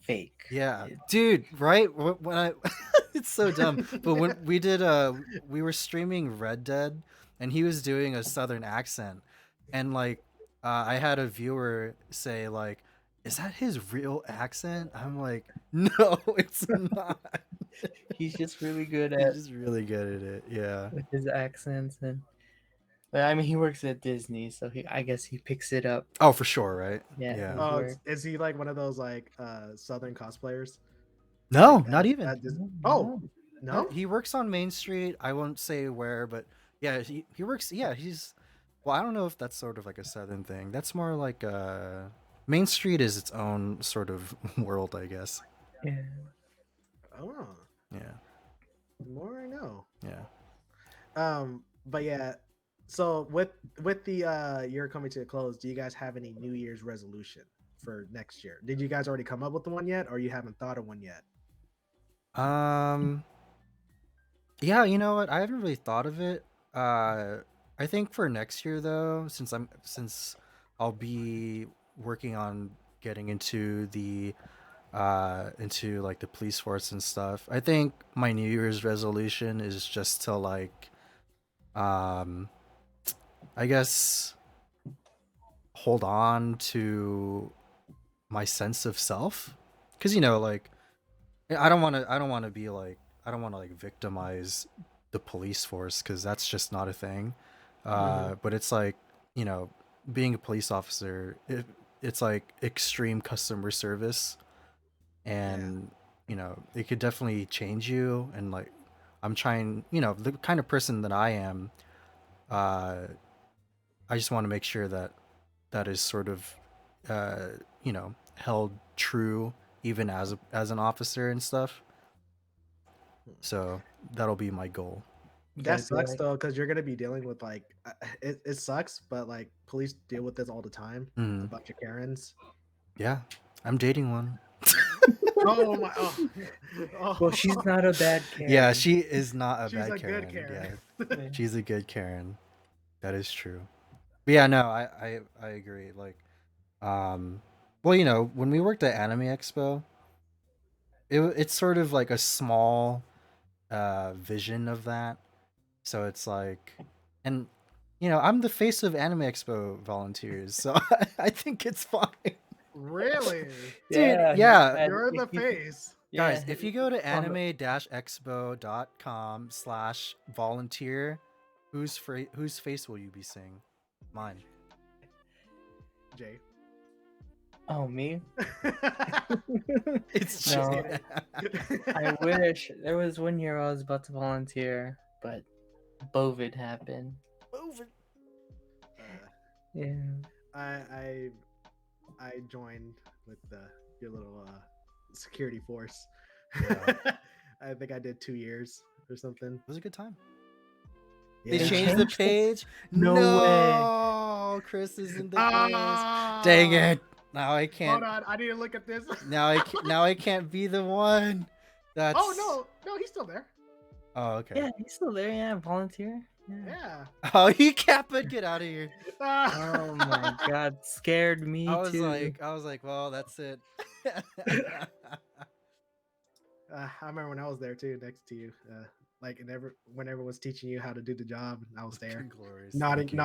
[SPEAKER 3] fake.
[SPEAKER 1] Yeah, dude. Right when I, it's so dumb. But when we did we were streaming Red Dead, and he was doing a southern accent, and like I had a viewer say like, "Is that his real accent?" I'm like, "No, it's not."
[SPEAKER 3] He's just really good at.
[SPEAKER 1] He's just really good at it. Yeah,
[SPEAKER 3] with his accents but I mean, he works at Disney, so I guess he picks it up.
[SPEAKER 1] Oh, for sure, right?
[SPEAKER 3] Yeah.
[SPEAKER 2] Oh, is he like one of those like southern cosplayers?
[SPEAKER 1] No,
[SPEAKER 2] like,
[SPEAKER 1] not even.
[SPEAKER 2] No.
[SPEAKER 1] He works on Main Street. I won't say where, but yeah, he works. Yeah, he's. Well, I don't know if that's sort of like a southern thing. That's more like Main Street is its own sort of world, I guess.
[SPEAKER 3] Yeah.
[SPEAKER 2] Oh.
[SPEAKER 1] Yeah.
[SPEAKER 2] The more I know.
[SPEAKER 1] Yeah.
[SPEAKER 2] But yeah, so with the year coming to a close, do you guys have any New Year's resolution for next year? Did you guys already come up with one yet, or you haven't thought of one yet?
[SPEAKER 1] Yeah, you know what? I haven't really thought of it. I think for next year though, since I'll be working on getting into the into the police force and stuff. I think my New Year's resolution is just to like I guess hold on to my sense of self, because like I don't want to be like I don't want to like victimize the police force, because that's just not a thing. But it's like being a police officer, it's like extreme customer service, and it could definitely change you. And like I'm trying, the kind of person that I am, I just want to make sure that that is sort of held true even as an officer and stuff. So that'll be my goal.
[SPEAKER 2] That sucks though, because you're gonna be dealing with like it sucks, but like police deal with this all the time. A bunch of Karens.
[SPEAKER 1] Yeah, I'm dating one.
[SPEAKER 2] Oh my! Oh.
[SPEAKER 3] Well, she's not a bad Karen.
[SPEAKER 1] Yeah, she is not a
[SPEAKER 2] She's
[SPEAKER 1] bad
[SPEAKER 2] a
[SPEAKER 1] Karen.
[SPEAKER 2] good Karen.
[SPEAKER 1] Yeah, she's a good Karen. That is true. But yeah, no, I agree. Like, well, you know, when we worked at Anime Expo, it's sort of like a small vision of that. So it's like, and you know, I'm the face of Anime Expo volunteers, so I think it's fine.
[SPEAKER 2] Really?
[SPEAKER 1] Dude,
[SPEAKER 3] Yeah,
[SPEAKER 1] yeah.
[SPEAKER 2] You're the face.
[SPEAKER 1] Guys,
[SPEAKER 3] Yeah,
[SPEAKER 1] if you go to
[SPEAKER 3] on the-
[SPEAKER 1] anime-expo.com/volunteer, whose face will you be seeing? Mine.
[SPEAKER 2] Jay.
[SPEAKER 3] Oh, me?
[SPEAKER 1] It's
[SPEAKER 3] No.
[SPEAKER 1] Jay.
[SPEAKER 3] I wish. There was 1 year I was about to volunteer, but COVID happened.
[SPEAKER 1] Over.
[SPEAKER 3] Yeah.
[SPEAKER 2] I joined with your little security force.
[SPEAKER 1] Yeah.
[SPEAKER 2] I think I did 2 years or something.
[SPEAKER 1] It was a good time.
[SPEAKER 2] Yeah.
[SPEAKER 1] They changed the page.
[SPEAKER 3] No
[SPEAKER 1] way. Chris is in the place. Dang it! Now I can't.
[SPEAKER 2] Hold on, I need to look at this.
[SPEAKER 1] Now I can't be the one. That's.
[SPEAKER 2] Oh no, he's still there.
[SPEAKER 1] Oh okay.
[SPEAKER 3] Yeah, he's still there. Yeah, volunteer. Yeah.
[SPEAKER 2] Yeah.
[SPEAKER 1] Oh, you Kappa, get out of here.
[SPEAKER 3] Oh my god, scared me
[SPEAKER 1] I was
[SPEAKER 3] too.
[SPEAKER 1] like, well, that's it.
[SPEAKER 2] I remember when I was there too, next to you. Like whenever was teaching you how to do the job, I was there,
[SPEAKER 1] Glorious.
[SPEAKER 2] nodding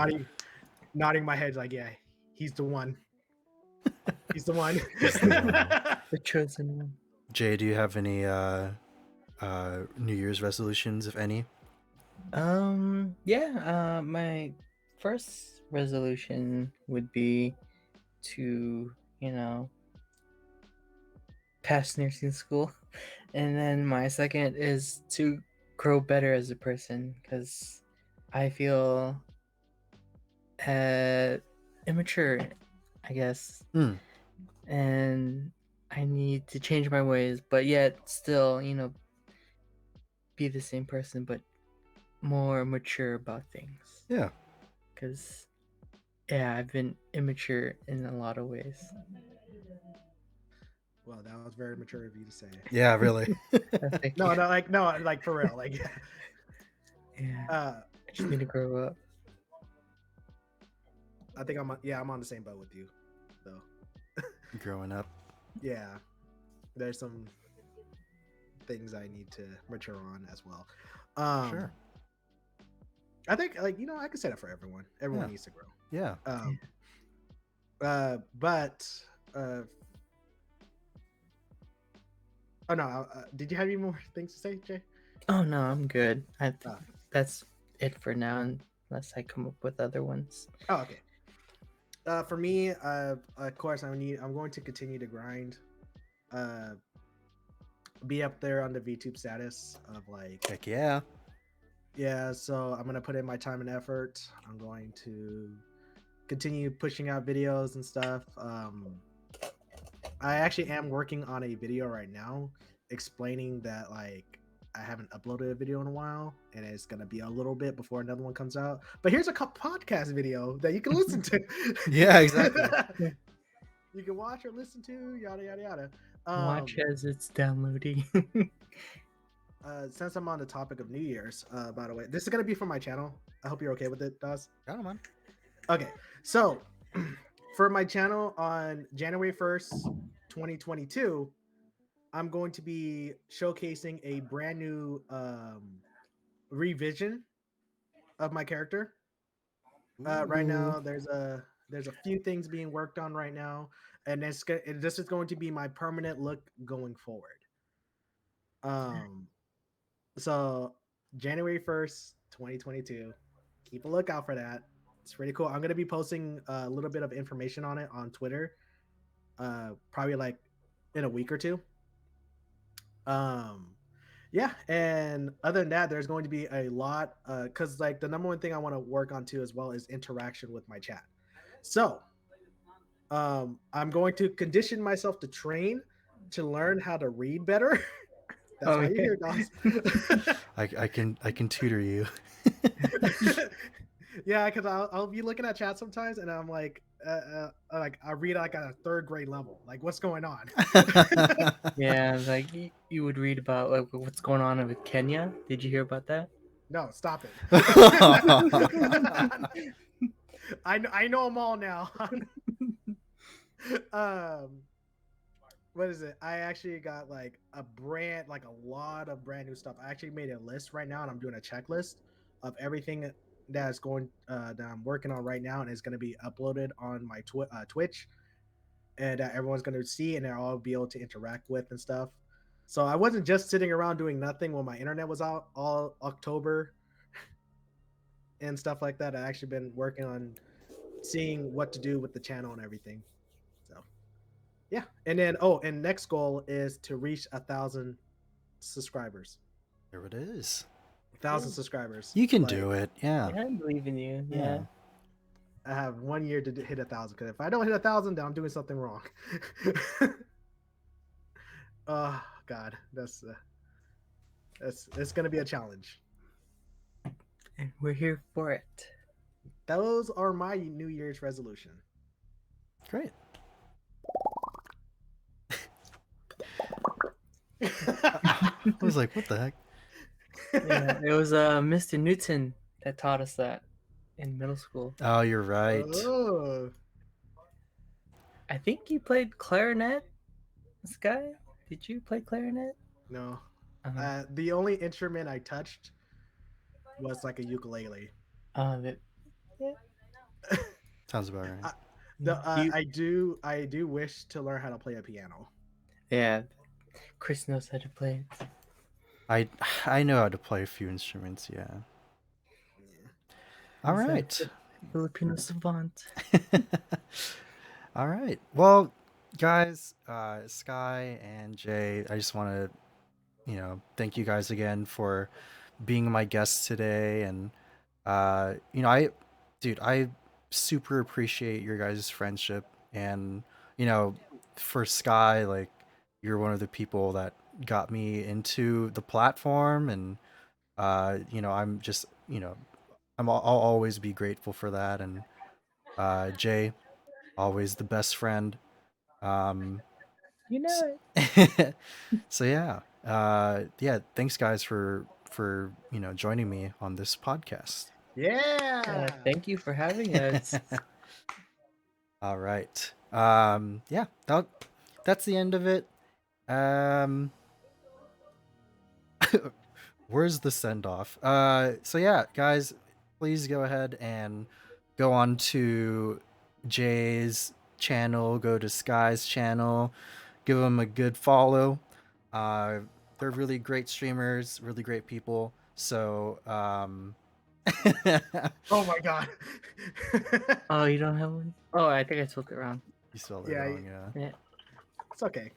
[SPEAKER 2] my head like, yeah, he's the one. He's the one.
[SPEAKER 3] The chosen one.
[SPEAKER 1] Jay, do you have any New Year's resolutions, if any?
[SPEAKER 3] Yeah, my first resolution would be to, pass nursing school. And then my second is to grow better as a person, because I feel immature, I guess. And I need to change my ways, but yet still, be the same person, but more mature about things.
[SPEAKER 1] Yeah.
[SPEAKER 3] Because, yeah, I've been immature in a lot of ways.
[SPEAKER 2] Well, that was very mature of you to say.
[SPEAKER 1] Yeah, really.
[SPEAKER 2] No, like for real, like.
[SPEAKER 3] Yeah. I just need to grow up.
[SPEAKER 2] I think I'm on the same boat with you, though.
[SPEAKER 1] Growing up.
[SPEAKER 2] Yeah, there's some things I need to mature on as well.
[SPEAKER 1] Sure.
[SPEAKER 2] I think, I could say that for everyone. Everyone needs to grow.
[SPEAKER 1] Yeah.
[SPEAKER 2] Oh no! Did you have any more things to say, Jay?
[SPEAKER 3] Oh no, I'm good. That's it for now, unless I come up with other ones.
[SPEAKER 2] Oh, okay. For me, of course, I'm going to continue to grind. Be up there on the VTube status of like.
[SPEAKER 1] Heck yeah.
[SPEAKER 2] Yeah, so I'm gonna put in my time and effort. I'm going to continue pushing out videos and stuff. I actually am working on a video right now explaining that like I haven't uploaded a video in a while, and it's gonna be a little bit before another one comes out. But here's a podcast video that you can listen to.
[SPEAKER 1] Yeah, exactly.
[SPEAKER 2] You can watch or listen to, yada yada yada.
[SPEAKER 3] Watch as it's downloading.
[SPEAKER 2] Since I'm on the topic of New Year's, by the way, this is gonna be for my channel. I hope you're okay with it, Dauz.
[SPEAKER 1] I don't mind.
[SPEAKER 2] Okay, so for my channel on January 1st, 2022, I'm going to be showcasing a brand new revision of my character. Right now, there's a few things being worked on right now, and this is going to be my permanent look going forward. So January 1st, 2022, keep a lookout for that. It's pretty cool. I'm going to be posting a little bit of information on it on Twitter, probably like in a week or two. Yeah, and other than that, there's going to be a lot, because like the number one thing I want to work on too as well is interaction with my chat. So I'm going to condition myself to train to learn how to read better. That's why you're here, Dauz.
[SPEAKER 1] I can tutor you.
[SPEAKER 2] Yeah, because I'll be looking at chat sometimes, and I'm like, like I read like at a third grade level. Like, what's going on?
[SPEAKER 3] Yeah, like you would read about like what's going on with Kenya. Did you hear about that?
[SPEAKER 2] No, stop it. I know them all now. um, what is it? I actually got like a lot of brand new stuff. I actually made a list right now, and I'm doing a checklist of everything that's going that I'm working on right now, and it's going to be uploaded on my Twitch, and everyone's going to see, and I'll be able to interact with and stuff. So I wasn't just sitting around doing nothing when my internet was out all October and stuff like that. I actually been working on seeing what to do with the channel and everything. So yeah, and then and next goal is to reach 1,000 subscribers.
[SPEAKER 1] There it is.
[SPEAKER 2] 1,000 subscribers.
[SPEAKER 1] You can
[SPEAKER 2] Like,
[SPEAKER 1] do it. Yeah.
[SPEAKER 3] Yeah, I believe in you. Yeah.
[SPEAKER 2] I have 1 year to hit 1,000. Because if I don't hit 1,000, then I'm doing something wrong. Oh God, that's it's gonna be a challenge.
[SPEAKER 3] And we're here for it.
[SPEAKER 2] Those are my New Year's resolution.
[SPEAKER 1] Great.
[SPEAKER 2] I
[SPEAKER 1] I was like, what the heck?
[SPEAKER 3] Yeah, it was Mr. Newton that taught us that in middle school.
[SPEAKER 1] Oh, you're right.
[SPEAKER 2] Oh,
[SPEAKER 3] I think you played clarinet, Sky. Did you play clarinet?
[SPEAKER 2] no.
[SPEAKER 3] Uh-huh.
[SPEAKER 2] The only instrument I touched was like a ukulele.
[SPEAKER 3] That, yeah.
[SPEAKER 1] Sounds about right.
[SPEAKER 2] I do wish to learn how to play a piano.
[SPEAKER 3] Yeah, Chris knows how to play it.
[SPEAKER 1] I know how to play a few instruments. Yeah. All
[SPEAKER 3] He's
[SPEAKER 1] right.
[SPEAKER 3] a Filipino savant.
[SPEAKER 1] All right. Well, guys, Sky and Jay, I just want to, thank you guys again for being my guests today. And, I super appreciate your guys' friendship. And, you know, for Sky, like, you're one of the people that got me into the platform. And, I'm just, I'll always be grateful for that. And, Jay, always the best friend. Um,
[SPEAKER 3] You know it.
[SPEAKER 1] so yeah. Thanks guys for joining me on this podcast.
[SPEAKER 2] Yeah.
[SPEAKER 3] Thank you for having us.
[SPEAKER 1] All right. Yeah, that's the end of it. Um, where's the send off? So yeah, guys, please go ahead and go on to Jay's channel, go to Sky's channel, give them a good follow. Uh, they're really great streamers, really great people. So,
[SPEAKER 2] Oh my God.
[SPEAKER 3] Oh, you don't have one? Oh, I think I spelled it wrong.
[SPEAKER 1] you spelled it
[SPEAKER 2] Yeah,
[SPEAKER 1] wrong, yeah.
[SPEAKER 3] Yeah.
[SPEAKER 2] It's okay.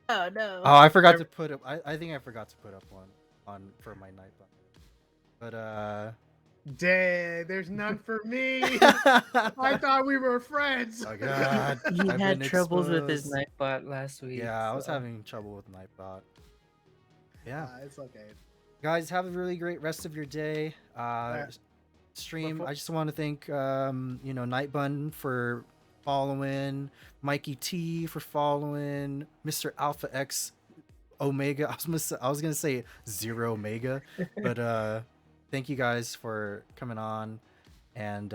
[SPEAKER 3] Oh no.
[SPEAKER 1] Oh, I forgot to put up. I think I forgot to put up one on for my night button. But
[SPEAKER 2] Dang, there's none for me. I thought we were friends.
[SPEAKER 1] oh god,
[SPEAKER 3] He
[SPEAKER 1] I've
[SPEAKER 3] had
[SPEAKER 1] been
[SPEAKER 3] troubles with his
[SPEAKER 1] exposed.
[SPEAKER 3] Nightbot last week.
[SPEAKER 1] Yeah, I was
[SPEAKER 3] so-
[SPEAKER 1] having trouble with Nightbot. Yeah,
[SPEAKER 2] It's okay.
[SPEAKER 1] guys, have a really great rest of your day.
[SPEAKER 2] Alright,
[SPEAKER 1] Stream.
[SPEAKER 2] before-
[SPEAKER 1] I just want to thank Nightbun for following, Mikey T for following, Mr. Alpha X Omega. I was gonna say Zero Omega, but thank you guys for coming on and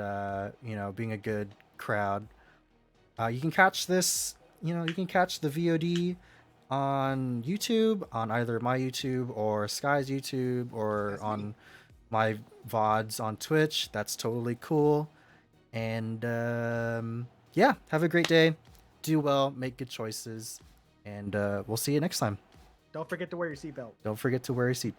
[SPEAKER 1] being a good crowd. You can catch this. You can catch the VOD on YouTube, on either my YouTube or Sky's YouTube, or
[SPEAKER 2] That's
[SPEAKER 1] on
[SPEAKER 2] me.
[SPEAKER 1] my VODs on Twitch. That's totally cool. And yeah, have a great day. Do well, make good choices, and we'll see you next time.
[SPEAKER 2] Don't forget to wear your seatbelt.
[SPEAKER 1] Don't forget to wear your seatbelt.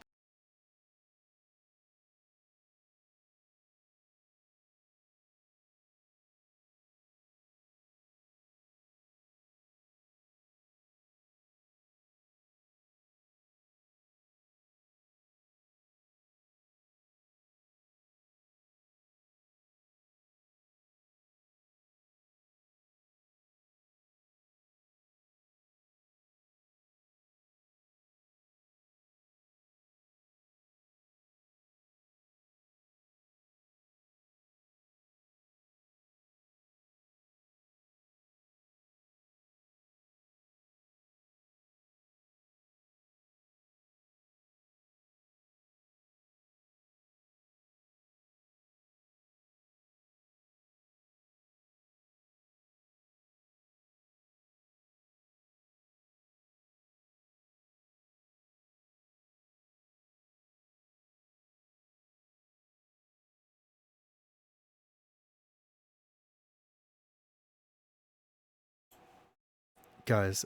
[SPEAKER 1] Guys,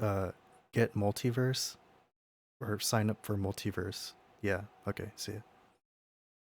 [SPEAKER 1] get Multiverse or sign up for Multiverse. Yeah, okay, see ya.